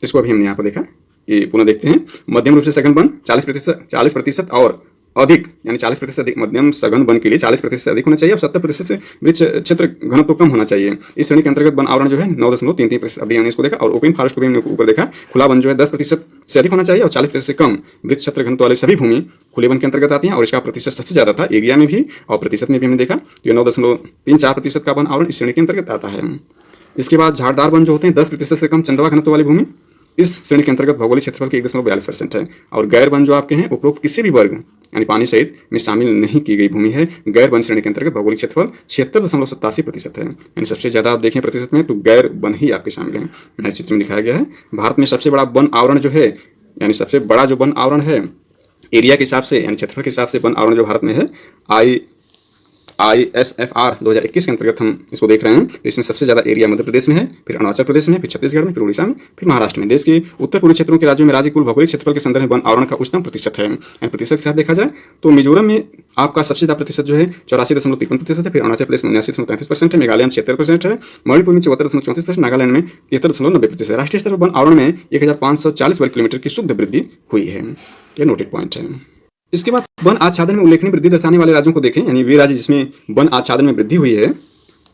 S1: इसको अभी हमने यहाँ पर देखा। ये पुनः देखते हैं। मध्यम रूप से सघन वन 40% और अधिक, यानी 40% से अधिक मध्यम सघन वन के लिए 40% से अधिक होना चाहिए और 70% से वृक्ष क्षेत्र घनत्व कम होना चाहिए। इस श्रेणी के अंतर्गत वन आवरण जो है 9.33%। अभी हमने इसको देखा। और ओपन फॉरेस्ट को भी हमने ऊपर देखा। खुला वन जो है 10% से अधिक होना चाहिए और 40% से कम वृक्ष क्षेत्र घनत्व वाले सभी भूमि खुले वन के अंतर्गत आती हैं, और इसका प्रतिशत सबसे ज्यादा था एरिया में भी और प्रतिशत में भी हमने देखा। तो 9.34% का वन आवरण इस श्रेणी के अंतर्गत आता है। इसके बाद झाड़दार वन जो होते हैं 10% से कम चंदवा घनत्व वाली भूमि इस श्रेणी के अंतर्गत भौगोलिक क्षेत्रफल के 1.42% है। और गैर वन जो आपके हैं उपरोक्त किसी भी वर्ग यानी पानी सहित में शामिल नहीं की गई भूमि है। गैर वन श्रेणी के अंतर्गत भौगोलिक क्षेत्रफल 76.87% है। यानी सबसे ज्यादा आप देखें प्रतिशत में तो गैर वन ही आपके शामिल है। इस चित्र में दिखाया गया है। भारत में सबसे बड़ा वन आवरण जो है, यानी सबसे बड़ा जो वन आवरण है एरिया के हिसाब से, यानी क्षेत्रफल के हिसाब से वन आवरण जो भारत में है ISFR 2021 के अंतर्गत हम इसको देख रहे हैं। तो इसमें सबसे ज्यादा एरिया मध्य प्रदेश में है, फिर अरुणाचल प्रदेश में, फिर छत्तीसगढ़ में, फिर उड़ीसा में, फिर महाराष्ट्र में। देश के उत्तर पूर्वी क्षेत्रों के राज्यों में राज्य कुल भौगोलिक क्षेत्रफल के संदर्भ में वन आवरण का उच्चतम प्रतिशत है। यानी प्रतिशत के साथ देखा जाए तो मिजोरम में आपका सबसे ज्यादा प्रतिशत जो है 84.53% है, फिर अरुणाचल प्रदेश में 79.33% है, मेघालय में 76% है, मणिपुर में 74.34%, नागालैंड में 73.90% है। राष्ट्रीय स्तर पर वन आवरण में 1540 वर्ग किलोमीटर की शुद्ध वृद्धि हुई है। यह नोटेड पॉइंट है। इसके बाद वन आच्छादन में उल्लेखनीय वृद्धि दर्शाने वाले राज्यों को देखें, यानी वे राज्य जिसमें वन आच्छादन में वृद्धि हुई है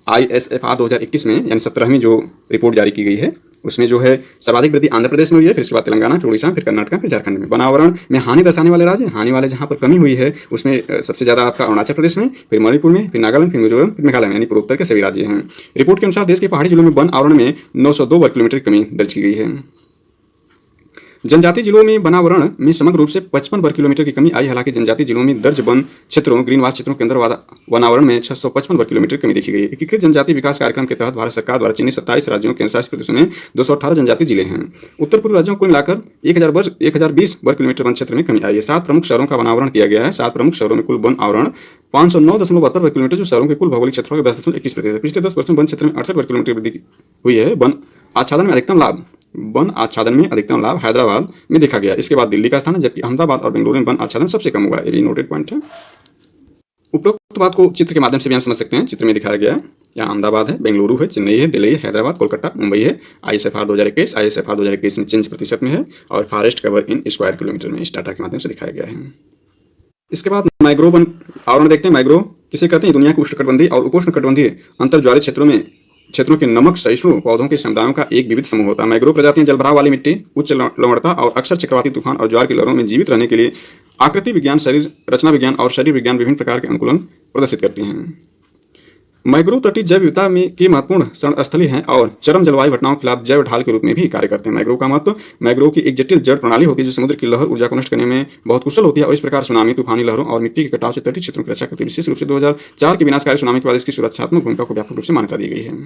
S1: ISFR 2021 में, यानी 17वीं जो रिपोर्ट जारी की गई है उसमें जो है सर्वाधिक वृद्धि आंध्र प्रदेश में हुई है, फिर इसके बाद तेलंगाना, फिर उड़ीसा, फिर कर्नाटक, फिर झारखंड में। वन आवरण में हानि दर्शाने वाले राज्य, हानि वाले जहां पर कमी हुई है उसमें सबसे ज्यादा आपका अरुणाचल प्रदेश में, फिर मणिपुर में, फिर नागालैंड, फिर मिजोरम, फिर मेघालय में, यानी पूर्वोत्तर के सभी राज्य हैं। रिपोर्ट के अनुसार देश के पहाड़ी जिलों में वन आवरण में 902 वर्ग किलोमीटर की कमी दर्ज की गई है। जनजातीय जिलों में वनावरण में समग्र रूप से 55 वर्ग किलोमीटर की कमी आई। हालांकि जनजातीय जिलों में दर्ज वन क्षेत्रों ग्रीनवास क्षेत्रों के अंदर वनावरण में 655 वर्ग किलोमीटर की कमी देखी गई। एकीकृत जनजातीय विकास कार्यक्रम के तहत भारत सरकार द्वारा चिन्हित 27 राज्यों के केंद्रशासित प्रदेशों में 218 जनजातीय जिले हैं। उत्तर पूर्व राज्यों को मिलाकर 1020 वर्ग किलोमीटर वन क्षेत्र में कमी आई है। 7 प्रमुख शहरों का वनावरण किया गया है। 7 प्रमुख शहरों में कुल वन आवरण 509.72 वर्ग किलोमीटर, जो शहरों के कुल भौगोलिक क्षेत्रफल का 10.21% है। पिछले 10 वर्षों में वन क्षेत्र में 68 वर्ग किलोमीटर वृद्धि हुई है। वन आच्छादन में अधिकतम लाभ हैदराबाद में देखा गया। इसके बाद दिल्ली का स्थान है, जबकि अहमदाबाद और बेंगलुरु में वन आच्छादन सबसे कम हुआ है। ये भी नोटेड पॉइंट है। उपरोक्त बात को चित्र के माध्यम से भी हम समझ सकते हैं। चित्र में दिखाया गया है, यहाँ अहमदाबाद है, बेंगलुरु है, चेन्नई है, दिल्ली है, हैदराबाद, कोलकाता, मुंबई है। ISFR 2021 में चेंज प्रतिशत में है और forest cover in square kilometre में इस डाटा के माध्यम से दिखाया गया है। इसके बाद मैंग्रोव वन आवरण देखते हैं। मैंग्रोव किसे कहते हैं? दुनिया के उष्णकटिबंधीय और उपोष्णकटिबंधीय अंतर्ज्वारीय क्षेत्रों में क्षेत्रों के नमक सहिष्णु पौधों के समुदायों का एक विविध समूह होता है। मैंग्रोव प्रजातियां जलभराव वाली मिट्टी, उच्च लवणता और अक्सर चक्रवाती तूफान और ज्वार की लहरों में जीवित रहने के लिए आकृति विज्ञान, शरीर रचना विज्ञान और शरीर विज्ञान विभिन्न प्रकार के अनुकूलन प्रदर्शित करती हैं। मैंग्रोव तटीय जैव विविधता में की महत्वपूर्ण शरणस्थली हैं और चरम जलवायु घटनाओं के खिलाफ जैव ढाल के रूप में भी कार्य करते हैं। मैंग्रोव का महत्व, मैंग्रोव की एक जटिल जड़ प्रणाली होती है जो समुद्र की लहर ऊर्जा को नष्ट करने में बहुत कुशल होती है और इस प्रकार सुनामी, तूफानी लहरों और मिट्टी के कटाव से तटीय क्षेत्रों की रक्षा करती है। विशेष रूप से 2004 के विनाशकारी सुनामी के बाद इसकी सुरक्षात्मक भूमिका को व्यापक रूप से मान्यता दी गई है।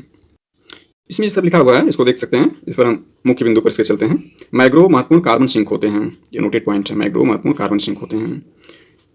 S1: इसमें सब लिखा हुआ है, इसको देख सकते हैं। इस पर हम मुख्य बिंदु पर इसके चलते हैं। मैंग्रोव महत्वपूर्ण कार्बन सिंक होते हैं, ये नोटेड पॉइंट है। मैंग्रोव महत्वपूर्ण कार्बन सिंक होते हैं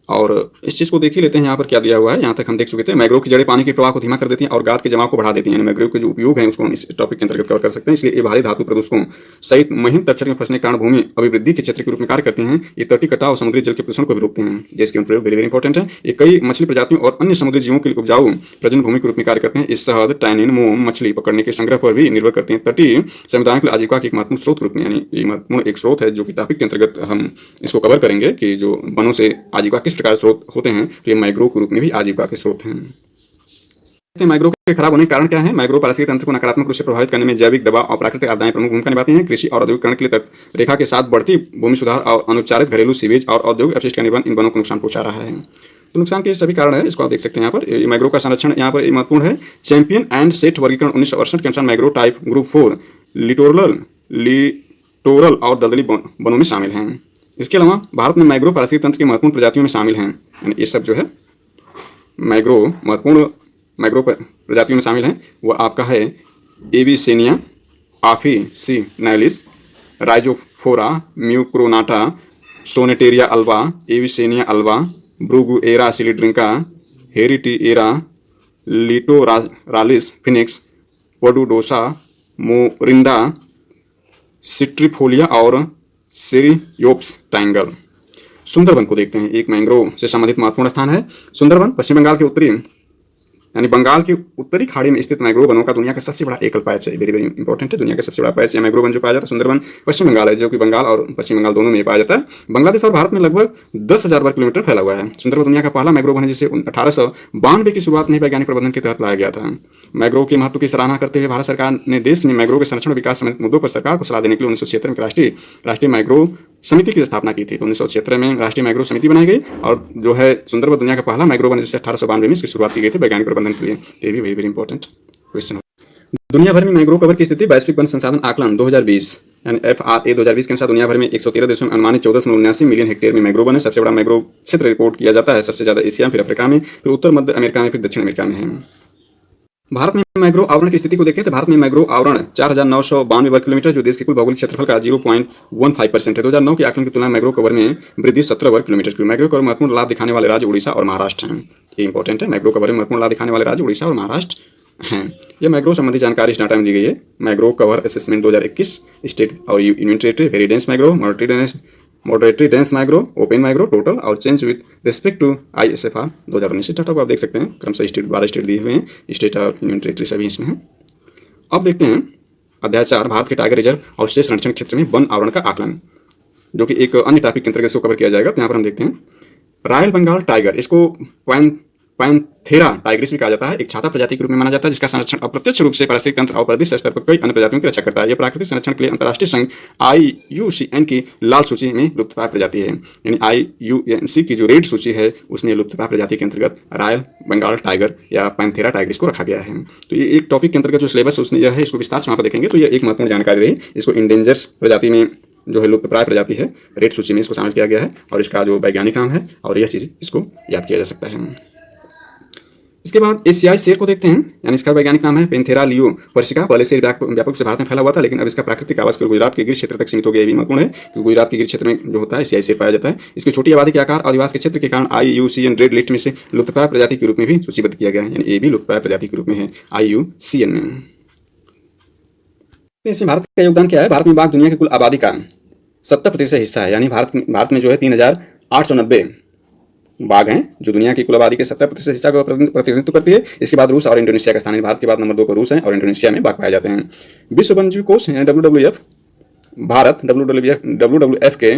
S1: और इस चीज़ को देख ही लेते हैं। यहाँ पर क्या दिया हुआ है, यहाँ तक हम देख चुके थे। मैंग्रोव की जड़ें पानी के प्रवाह को धीमा कर देती हैं और गाद के जमाव को बढ़ा देती हैं। मैंग्रोव के जो उपयोग हैं उसको हम इस टॉपिक के अंतर्गत कवर कर सकते हैं। इसलिए ये भारी धातु प्रदूषकों सहित महीन तलछट में फंसने के कारण भूमि अभिवृद्धि के क्षेत्र के रूप में कार्य करते हैं। ये तटीय कटाव और समुद्री जल के प्रदूषण को भी रोकते हैं, जिसके प्रयोग वेरी इंपॉर्टेंट है। ये कई मछली प्रजातियों और अन्य समुद्री जीवों के लिए उपजाऊ प्रजनन भूमि के रूप में कार्य करते हैं। इस शहद, टैनिन, मोम मछली पकड़ने के संग्रह पर भी निर्भर करते हैं। तटीय समुदायों के लिए आजीविका के एक महत्वपूर्ण स्रोत के रूप में, यानी ये महत्वपूर्ण एक स्रोत है जो कि टॉपिक के अंतर्गत हम इसको कवर करेंगे कि जो वनों से आजीविका किस प्रकार स्रोत होते हैं। तो ये मैंग्रोव के रूप में भी आजीविका के स्रोत हैं। मैंग्रोव के खराब होने के कारण क्या है? मैंग्रोव पारिस्थितिक तंत्र को नकारात्मक रूप से प्रभावित करने में जैविक दबाव और प्राकृतिक आपदाएं प्रमुख भूमिका निभाती हैं। कृषि और औद्योगिकरण के लिए तट रेखा के साथ बढ़ती भूमि सुधार और अनुपचारित घरेलू सीवेज और औद्योगिक अपशिष्ट का निर्माण इन वनों को नुकसान पहुंचा रहा है। तो नुकसान के सभी कारण है, इसको आप देख सकते हैं। यहाँ पर मैंग्रोव का संरक्षण यहाँ पर महत्वपूर्ण है। चैंपियन एंड सेट वर्गीकरण 1968 के अनुसार मैंग्रोव टाइप ग्रुप 4 लिटोरल और दलदली वनों में शामिल हैं। इसके अलावा भारत में मैंग्रोव पारिस्थितिक तंत्र की महत्वपूर्ण प्रजातियों में शामिल हैं। यानी ये सब जो है मैंग्रोव महत्वपूर्ण मैंग्रोव प्रजातियों में शामिल हैं। वो आपका है Avicennia officinalis, Rhizophora mucronata, Sonneratia alba, Avicennia alba, Bruguiera cylindrica, Heritiera, littoralis Phoenix, paludosa, Morinda, citrifolia और सेरियोप्स टैंगल। सुंदरवन को देखते हैं, एक मैंग्रोव से संबंधित महत्वपूर्ण स्थान है। सुंदरवन पश्चिम बंगाल के उत्तरी यानी बंगाल की उत्तरी खाड़ी में स्थित मैंग्रोव वनों का दुनिया का सबसे बड़ा एकल पैच है। वेरी इंपॉर्टेंट है, दुनिया का सबसे बड़ा पैच या मैंग्रोव वन जो पाया जाता है सुंदरवन पश्चिम बंगाल है, जो कि बंगाल और पश्चिम बंगाल दोनों में पाया जाता है। बांग्लादेश और भारत में लगभग 10,000 वर्ग किलोमीटर फैला हुआ है। सुंदरवन दुनिया का पहला मैंग्रोव वन है जिसे 1892 की शुरुआत में वैज्ञानिक प्रबंधन के तहत लाया गया था। मैंग्रोव के महत्व की सराहना करते हुए भारत सरकार ने देश में मैंग्रोव के संरक्षण और विकास संबंधित मुद्दों पर सरकार को सलाह देने के लिए 1976 में राष्ट्रीय मैंग्रोव समिति की स्थापना की थी। तो 1976 में राष्ट्रीय मैंग्रोव समिति बनाई गई और जो है सुंदरवन दुनिया का पहला मैंग्रोव वन जिसे 1892 में इसकी शुरुआत की गई थी वैज्ञानिक प्रबंधन के लिए। तो ये भी वेरी इंपॉर्टेंट क्वेश्चन। दुनिया भर में मैंग्रोव कवर की स्थिति वैश्विक वन संसाधन आकलन 2020 यानी FRA 2020 के अनुसार दुनिया भर में 113 देशों में अनुमानित 14.79 मिलियन हेक्टेयर में मैंग्रोव वन है। सबसे बड़ा मैंग्रोव क्षेत्र रिपोर्ट किया जाता है, सबसे ज्यादा एशिया, फिर अफ्रीका में, फिर उत्तर मध्य अमेरिका में, फिर दक्षिण अमेरिका में है। भारत में मैंग्रोव आवरण की स्थिति को देखें तो भारत में मैंग्रोव आवरण 4,992 वर्ग किलोमीटर जो देश के कुल भौगोलिक क्षेत्रफल का 0.15% है। 2009 के आकलन की तुलना में मैंग्रोव कवर में वृद्धि 17 वर्ग किलोमीटर की। मैंग्रोव कवर महत्वपूर्ण लाभ दिखाने वाले राज्य उड़ीसा और महाराष्ट्र हैं। ये इंपॉर्टेंट है, मैंग्रोव कवर में महत्वपूर्ण लाभ दिखाने वाले राज्य उड़ीसा और महाराष्ट्र हैं। यह मैंग्रोव संबंधी जानकारी इस डाटा में दी गई है। मैंग्रोव कवर असेसमेंट 2021 स्टेट और union territory, very dense mangrove, moderately dense mangrove, open mangrove, total और change with respect to ISFR 2019 data को आप देख सकते हैं। क्रमशः स्टेट 12 स्टेट दिए हुए हैं, स्टेट और यूनियन टेरिटरी सभी इसमें हैं। अब देखते हैं अध्याय 4 भारत के टाइगर रिजर्व और विशेष संरक्षण क्षेत्र में वन आवरण का आकलन, जो कि एक अन्य टॉपिक के अंतर्गत इसको कवर किया जाएगा। तो यहाँ पर हम देखते हैं रॉयल बंगाल टाइगर, इसको पैंथेरा टाइग्रिस भी कहा जाता है, एक छाता प्रजाति के रूप में माना जाता है जिसका संरक्षण अप्रत्यक्ष रूप से पारिस्थितिक तंत्र और परिदृश्य स्तर पर कई अन्य प्रजातियों की रक्षा करता है। यह प्राकृतिक संरक्षण के लिए अंतर्राष्ट्रीय संघ IUCN की लाल सूची में लुप्तप्राय प्रजाति है। यानी IUCN की जो रेड सूची है उसमें लुप्तप्राय प्रजाति के अंतर्गत रॉयल बंगाल टाइगर या पैंथेरा टाइग्रिस को रखा गया है। तो ये एक टॉपिक के अंतर्गत जो सिलेबस उसमें यह है, इसको विस्तार से वहाँ पर देखेंगे। तो यह एक महत्वपूर्ण जानकारी रही। इसको इंडेंजर्स प्रजाति में जो है लुप्तप्राय प्रजाति है, रेड सूची में इसको शामिल किया गया है और इसका जो वैज्ञानिक नाम है और यह चीज़ इसको याद किया जा सकता है। इसके बाद एशियाई शेर को देखते हैं, यानी इसका वैज्ञानिक नाम है पैंथेरा लियो पर्सिका। पहले शेर व्यापक से भारत में फैला हुआ था, लेकिन अब इसका प्राकृतिक आवास केवल गुजरात के गिर क्षेत्र तक सीमित हो गया। ये भी महत्वपूर्ण है क्योंकि गुजरात के गिर क्षेत्र में जो होता है एशियाई शेर पाया जाता है। इसकी छोटी आबादी के आकार आदिवासी के क्षेत्र के कारण IUCN रेड लिस्ट में से लुप्तप्राय प्रजाति के रूप में भी सूचीबद्ध किया गया है। यानी ये भी लुप्तप्राय प्रजाति के रूप में है IUCN में। इसमें भारत का योगदान क्या है? भारत में बाघ दुनिया की कुल आबादी का 70% हिस्सा है। यानी भारत में जो है 3,890 बाघ हैं जो दुनिया की कुल आबादी के 70% हिस्सा का प्रतिनिधित्व करती है। इसके बाद रूस और इंडोनेशिया का स्थान है। भारत के बाद नंबर 2 पर रूस है और इंडोनेशिया में बाघ पाए जाते हैं। विश्व वन्यजीव कोष WWF भारत WWF के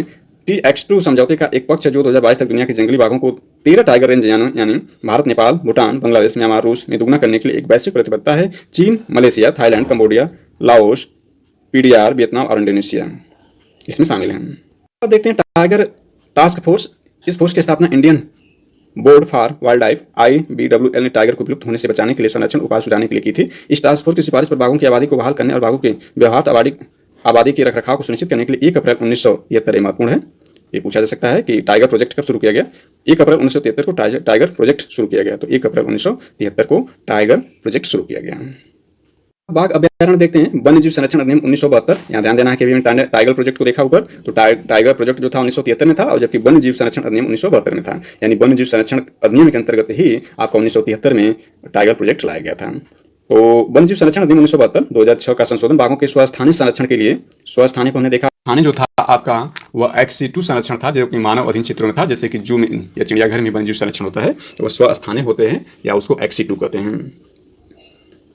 S1: TX2 समझौते का एक पक्ष है जो 2022 तक दुनिया के जंगली बाघों को 13 टाइगर रेंज यानी भारत, नेपाल, भूटान, बांग्लादेश, म्यांमार, रूस में दुगना करने के लिए एक वैश्विक प्रतिबद्धता है। चीन, Malaysia, Thailand, Cambodia, Laos, PDR, Vietnam और इंडोनेशिया इसमें शामिल हैं। अब देखते हैं टाइगर टास्क फोर्स। इस फोर्स की स्थापना Indian board for wild life IBWL ने टाइगर को विलुप्त होने से बचाने के लिए संरक्षण उपाय सुझाने के लिए की थी। इस टास्क फोर्स की सिफारिश पर बाघों की आबादी को बहाल करने और बाघों के व्यवहार आबादी के रखरखाव को सुनिश्चित करने के लिए 1 अप्रैल 1973 महत्वपूर्ण है। ये पूछा जा सकता है कि टाइगर प्रोजेक्ट कब शुरू किया गया। 1 अप्रैल 1973 को टाइगर प्रोजेक्ट शुरू किया गया। तो 1 अप्रैल 1973 को टाइगर प्रोजेक्ट शुरू किया गया। बाघ अभयारण्य देखते हैं। वन्य जीव संरक्षण अधिनियम 1972। यहाँ ध्यान देना है कि अभी मैंने टाइगर प्रोजेक्ट को देखा ऊपर, तो टाइगर प्रोजेक्ट जो था 1973 में था, और जबकि वन्य जीव संरक्षण अधिनियम 1972 में था। यानी वन्य जीव संरक्षण अधिनियम के अंतर्गत ही आपका 1973 में टाइगर प्रोजेक्ट लाया गया था। तो वन्य जीव संरक्षण अधिनियम 1972 2006 का संशोधन बाघों के स्वस्थानीय संरक्षण के लिए, स्वस्थानीय को हमने देखा, स्थानीय जो था आपका वह XC2 संरक्षण था, जो कि मानव अधीन क्षेत्रों में था। जैसे कि जू में या चिड़ियाघर में वन्य जीव संरक्षण होता है तो वह स्वस्थानीय होते हैं या उसको XC2 कहते हैं।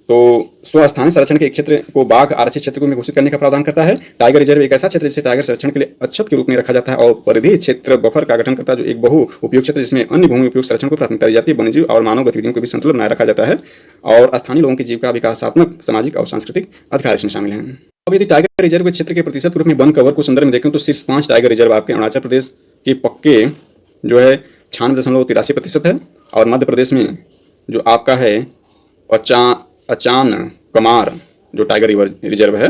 S1: तो स्वस्थानीय संरक्षण के एक क्षेत्र को बाघ आरक्षित क्षेत्र को घोषित करने का प्रावधान करता है। टाइगर रिजर्व एक ऐसा क्षेत्र जिसे टाइगर संरक्षण के लिए अच्छत के रूप में रखा जाता है और परिधि क्षेत्र बफर का गठन करता है, जो एक बहु उपयोग क्षेत्र जिसमें अन्य भूमि उपयोग संरक्षण को प्राथमिकता दी जाती है। वन्यजीव और मानव गतिविधियों के बीच संतुलन बनाए रखा जाता है और स्थानीय लोगों की जीविका, विकासात्मक, सामाजिक और सांस्कृतिक अधिकार इसमें शामिल हैं। अब यदि टाइगर रिजर्व के क्षेत्र के प्रतिशत के रूप में वन कवर को संदर्भ में देखें तो शीर्ष 5 टाइगर रिजर्व आपके अरुणाचल प्रदेश के पक्के जो है 96.83% है, और मध्य प्रदेश में जो आपका है अचान कमार जो टाइगर रिजर्व है,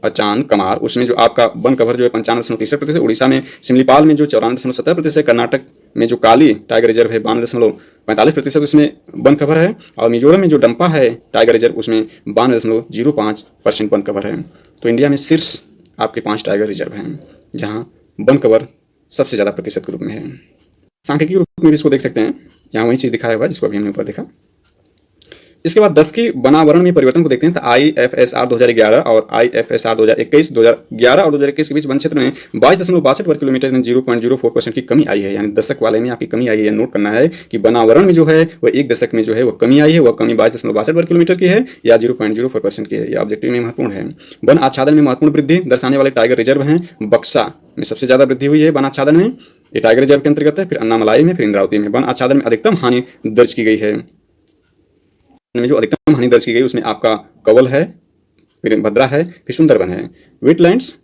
S1: अचान कमार, उसमें जो आपका वन कवर जो है 95.63% है। उड़ीसा में सिमलीपाल में जो 94.70% है। कर्नाटक में जो काली टाइगर रिजर्व है 92.45% उसमें वन कवर है, और मिजोरम में जो डंपा है टाइगर रिजर्व उसमें 92.05% वन कवर है। तो इंडिया में शीर्ष आपके 5 टाइगर रिजर्व हैं जहाँ वन कवर सबसे ज़्यादा प्रतिशत के रूप में है। सांख्यिकी रूप में भी इसको देख सकते हैं, यहाँ वही चीज़ दिखाया हुआ है जिसको अभी हमने ऊपर देखा। इसके बाद 10 की वनावरण में परिवर्तन को देखते हैं। तो IFSR 2011 और IFSR 2021 2011 और 2021 के बीच वन क्षेत्र में 22.62 वर्ग किलोमीटर में 0.04% की कमी आई है। यानी दशक वाले में आपकी कमी आई है। नोट करना है कि वनावरण में जो है वह एक दशक में जो है वह कमी आई है, वह कमी 22.62 वर्ग किलोमीटर की है या 0.04% की है। यह ऑब्जेक्टिव में महत्वपूर्ण है। वन आच्छादन में महत्वपूर्ण वृद्धि दर्शाने वाले टाइगर रिजर्व हैं। बक्सा में सबसे ज़्यादा वृद्धि हुई है वन आच्छादन में, ये टाइगर रिजर्व के अंतर्गत है। फिर अन्नामलाई में, फिर इंद्रावती में। वन आच्छादन में अधिकतम हानि दर्ज की गई है। में जो अधिकतम हानि दर्ज की गई उसमें आपका कवल है, फिर भद्रा है, फिर सुंदरबन है। वेटलैंड्स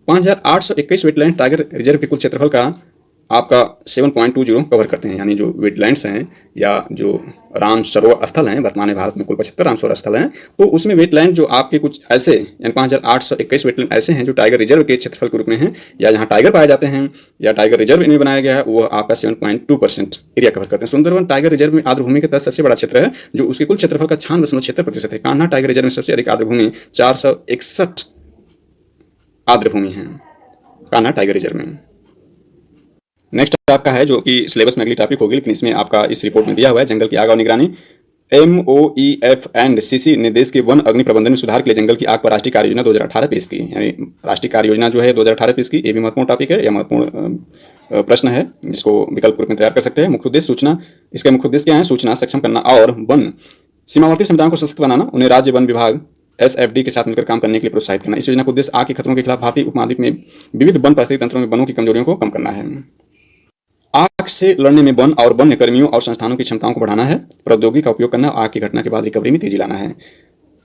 S1: 5821 वेटलैंड टाइगर रिजर्व के कुल क्षेत्रफल का आपका 7.20 कवर करते हैं। यानी जो वेटलैंड्स हैं या जो राम सरोवर स्थल हैं, वर्तमान में भारत में कुल 75 राम सरोवर स्थल हैं, तो उसमें वेटलैंड जो आपके कुछ ऐसे यानी 5821 वेटलैंड ऐसे हैं जो टाइगर रिजर्व के क्षेत्रफल के रूप में हैं या जहाँ टाइगर पाए जाते हैं या टाइगर रिजर्व इनमें बनाया गया है, वो आपका 7.2% एरिया कवर करते हैं। सुंदरवन टाइगर रिजर्व में आर्द्रभूमि के तहत सबसे बड़ा क्षेत्र है जो उसके कुल क्षेत्रफल का 96.76% है। कान्हा टाइगर रिजर्व में सबसे अधिक आर्द्रभूमि 461 आर्द्रभूमि है कान्हा टाइगर रिजर्व में। नेक्स्ट आपका है जो कि सिलेबस में अगली टॉपिक होगी, लेकिन इसमें आपका इस रिपोर्ट में दिया हुआ है जंगल की आग और निगरानी। MOEF&CC ने देश के वन अग्नि प्रबंधन में सुधार के लिए जंगल की आग पर राष्ट्रीय कार्य योजना 2018 पेश की। यानी राष्ट्रीय कार्य योजना जो है 2018 पेश की। ये भी महत्वपूर्ण टॉपिक है या महत्वपूर्ण प्रश्न है जिसको विकल्प रूप में तैयार कर सकते हैं। मुख्य उद्देश्य सूचना, इसके मुख्य उद्देश्य क्या है? सूचना सक्षम करना और वन सीमावर्ती समुदायों को सशक्त बनाना, उन्हें राज्य वन विभाग SFD के साथ मिलकर काम करने के लिए प्रोत्साहित करना। इस योजना का उद्देश्य आग के खतरों के खिलाफ भारतीय उपमहाद्वीप में विविध वन पारिस्थितिक तंत्रों में वनों की कमजोरियों को कम करना है। आग से लड़ने में वन और वन्य कर्मियों और संस्थानों की क्षमताओं को बढ़ाना है। प्रौद्योगिकी का उपयोग करना, आग की घटना के बाद रिकवरी में तेजी लाना है।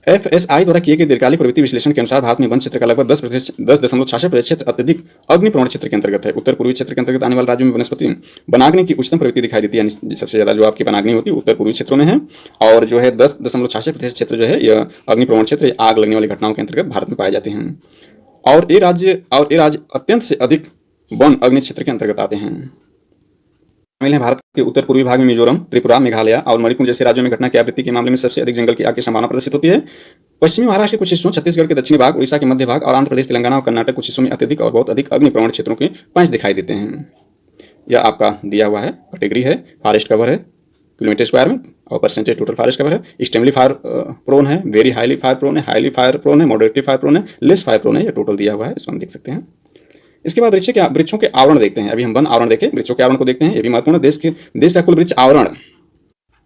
S1: FSI द्वारा किए गए दीर्घकालिक प्रवृत्ति विश्लेषण के अनुसार भारत में वन क्षेत्र का लगभग 10.66% क्षेत्र अत्यधिक अग्निप्रवण क्षेत्र के अंतर्गत है। उत्तर पूर्वी क्षेत्र के अंतर्गत आने वाले राज्यों में वनस्पति वनाग्नि की उच्चतम प्रवृत्ति दिखाई देती है। यानी सबसे ज्यादा जो आपकी वनाग्नि होती है उत्तर पूर्वी क्षेत्रों में है, और जो है 10.66% क्षेत्र जो है यह अग्निप्रवण क्षेत्र, आग लगने वाली घटनाओं के अंतर्गत भारत में पाए जाते हैं। और ये राज्य अत्यंत से अधिक वन अग्नि क्षेत्र के अंतर्गत आते हैं। शामिल है भारत के उत्तर पूर्वी भाग में मिजोरम, त्रिपुरा, मेघालय और मणिपुर जैसे राज्यों में घटना की आवृत्ति के मामले में सबसे अधिक जंगल की आग की संभावना प्रदर्शित होती है। पश्चिमी महाराष्ट्र के कुछ हिस्सों, छत्तीसगढ़ के दक्षिणी भाग, उड़ीसा के मध्य भाग और आंध्र प्रदेश, तेलंगाना और कर्नाटक कुछ हिस्सों में अत्यधिक और बहुत अधिक अग्निप्रवण क्षेत्रों के पॉइंट्स दिखाई देते हैं। यह आपका दिया हुआ है, कैटेगरी है, फॉरेस्ट कवर है किलोमीटर स्क्वायर में, और परसेंटेज टोटल फॉरेस्ट कवर है। एक्सट्रीमली फायर प्रोन है, वेरी हाईली फायर प्रोन है, हाईली फायर प्रोन है, मॉडरेटली फायर प्रोन है, लेस फायर प्रोन है। यह टोटल दिया हुआ है, इसको हम देख सकते हैं। इसके बाद वृक्षों के आवरण देखते हैं। अभी हम वन आवरण देखें, वृक्षों के आवरण को देखते हैं। ये भी महत्वपूर्ण है। देश का कुल वृक्ष आवरण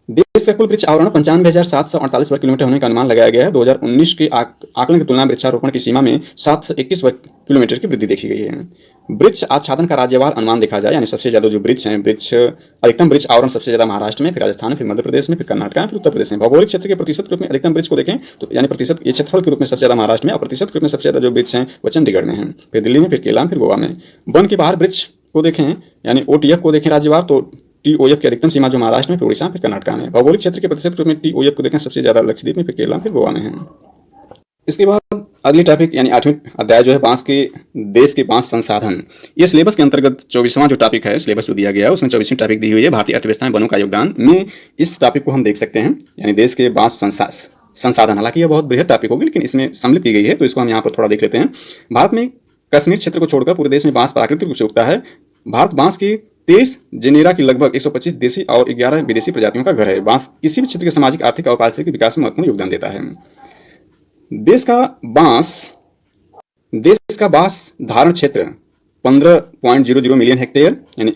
S1: देश का कुल वृक्ष आवरण 95,748 वर्ग किलोमीटर होने का अनुमान लगाया गया है। 2019 के आकलन की तुलना में वृक्षारोपण की सीमा में 721 वर्ग किलोमीटर की वृद्धि देखी गई है। वृक्ष आच्छादन का राज्यवार अनुमान देखा जाए, यानी सबसे ज्यादा जो वृक्ष हैं, अधिकतम वृक्ष आवरण सबसे ज्यादा महाराष्ट्र में, फिर राजस्थान में, फिर मध्य प्रदेश में, फिर कर्नाटक में, फिर उत्तर प्रदेश में। भौगोलिक क्षेत्र के प्रतिशत के रूप में अधिकतम वृक्ष को देखें तो यानी प्रतिशत ये क्षेत्रफल के रूप में सबसे ज्यादा महाराष्ट्र में, और प्रतिशत के रूप में सबसे ज्यादा जो वृक्ष हैं वो चंडीगढ़ में हैं, फिर दिल्ली में, फिर केरला में, फिर गोवा में। वन के बाहर वृक्ष को देखें यानी ओटीएफ को देखें राज्यवार, तो टीओएफ की अधिकतम सीमा जो महाराष्ट्र में, फिर उड़ीसा, फिर कर्नाटक में। भौगोलिक क्षेत्र के प्रतिशत के रूप में टीओएफ को देखें सबसे ज्यादा लक्षद्वीप में, फिर केरला, फिर गोवा में है। इसके बाद अगली टॉपिक यानी 8वीं अध्याय जो है बांस के देश के बांस संसाधन। ये सिलेबस के अंतर्गत 24वां जो टॉपिक है, सिलेबस जो दिया गया है उसमें 24वीं टॉपिक दी हुई है, भारतीय अर्थव्यवस्था में वनों का योगदान में। इस टॉपिक को हम देख सकते हैं, यानी देश के बांस संसाधन। हालांकि यह बहुत बृहद टॉपिक होगी, लेकिन इसमें सम्मिलित की गई है, तो इसको हम यहाँ पर थोड़ा देख लेते हैं। भारत में कश्मीर क्षेत्र को छोड़कर पूरे देश में बांस प्राकृतिक रूप से उगता है। भारत बांस की 23 जेनेरा की लगभग 125 देशी और 11 विदेशी प्रजातियों का घर है। बांस किसी भी क्षेत्र के सामाजिक, आर्थिक और पारिस्थितिक विकास में महत्वपूर्ण योगदान देता है। देश का बांस धारण क्षेत्र 15.00 मिलियन हेक्टेयर, यानी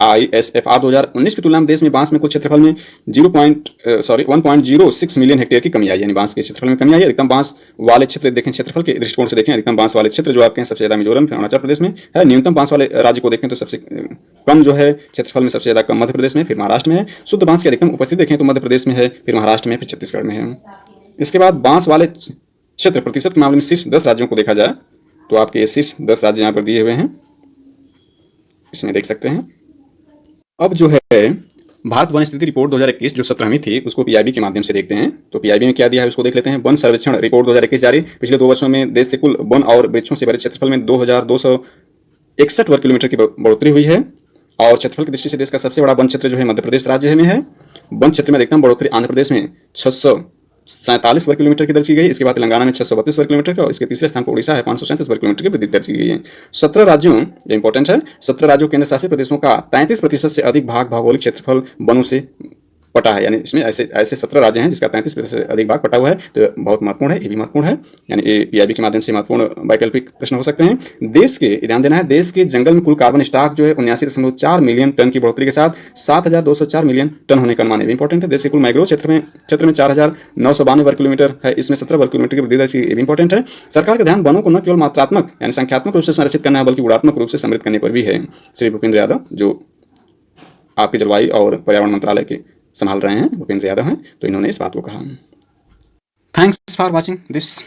S1: ISFR 2019 की तुलना में देश में बांस में कुल क्षेत्रफल में 1.06 मिलियन हेक्टेयर की कमी आई, यानी बांस के क्षेत्रफल में कमी आई है। अधिकतम बांस वाले क्षेत्र देखें, क्षेत्रफल के दृष्टिकोण से देखें, अधिकतम बांस वाले क्षेत्र जो आपके हैं सबसे ज्यादा मिजोरम, फिर अरुणाचल प्रदेश में है। न्यूनतम बांस वाले राज्य को देखें तो सबसे कम जो है क्षेत्रफल में सबसे ज्यादा कम मध्य प्रदेश में, फिर महाराष्ट्र में है। शुद्ध बांस की अधिकतम उपस्थिति देखें तो मध्य प्रदेश में है, फिर महाराष्ट्र में, फिर छत्तीसगढ़ में है। इसके बाद बांस वाले क्षेत्र प्रतिशत के मामले में शीर्ष 10 राज्यों को देखा जाए तो आपके ये शीर्ष 10 राज्य यहाँ पर दिए हुए हैं, इसमें देख सकते हैं। अब जो है भारत वन स्थिति रिपोर्ट 2021 जो 17वीं थी उसको पीआईबी के माध्यम से देखते हैं। तो पीआईबी में क्या दिया है उसको देख लेते हैं। वन सर्वेक्षण रिपोर्ट 2021 जारी। पिछले 2 वर्षों में देश से कुल वन और वृक्षों से भरे क्षेत्रफल में 2261 वर्ग किलोमीटर की बढ़ोतरी हुई है। और क्षेत्रफल की दृष्टि से देश का सबसे बड़ा वन क्षेत्र जो है मध्य प्रदेश राज्य में है। वन क्षेत्र में अधिकतम बढ़ोतरी आंध्र प्रदेश में 647 वर्ग किलोमीटर की दर्ज की गई। इसके बाद तेलंगाना में 632 वर्ग किलोमीटर का, और इसके तीसरे स्थान पर उड़ीसा है 537 वर्ग किलोमीटर की वृद्धि दर्ज की गई है। 17 राज्यों, ये इंपॉर्टेंट है, 17 राज्यों केंद्र शासित प्रदेशों का 33% से अधिक भाग भौगोलिक क्षेत्रफल वनों से पटा है। यानी इसमें ऐसे 17 राज्य हैं जिसका 33% से अधिक भाग पटा हुआ है। तो बहुत महत्वपूर्ण है, ये भी महत्वपूर्ण है, यानी ये पीआईबी के माध्यम से महत्वपूर्ण वैकल्पिक प्रश्न हो सकते हैं। देश के, ध्यान देना है, देश के जंगल में कुल कार्बन स्टॉक जो है 79.4 मिलियन टन की बढ़ोतरी के साथ 7,204 मिलियन टन होने का अनुमान है, इंपॉर्टेंट है। देश के कुल मैंग्रोव क्षेत्र में 4,992 वर्ग किलोमीटर है, इसमें 17 वर्ग किलोमीटर की वृद्धि दर्ज की, ये भी इंपॉर्टेंट है। सरकार का ध्यान वनों को न केवल मात्रात्मक यानी संख्यात्मक रूप से संरक्षित करना है, बल्कि गुणात्मक रूप से समृद्ध करने पर भी है। श्री भूपेंद्र यादव जो आपके जलवायु और पर्यावरण मंत्रालय के संभाल रहे हैं, भूपेंद्र यादव हैं, तो इन्होंने इस बात को कहा। Thanks for watching this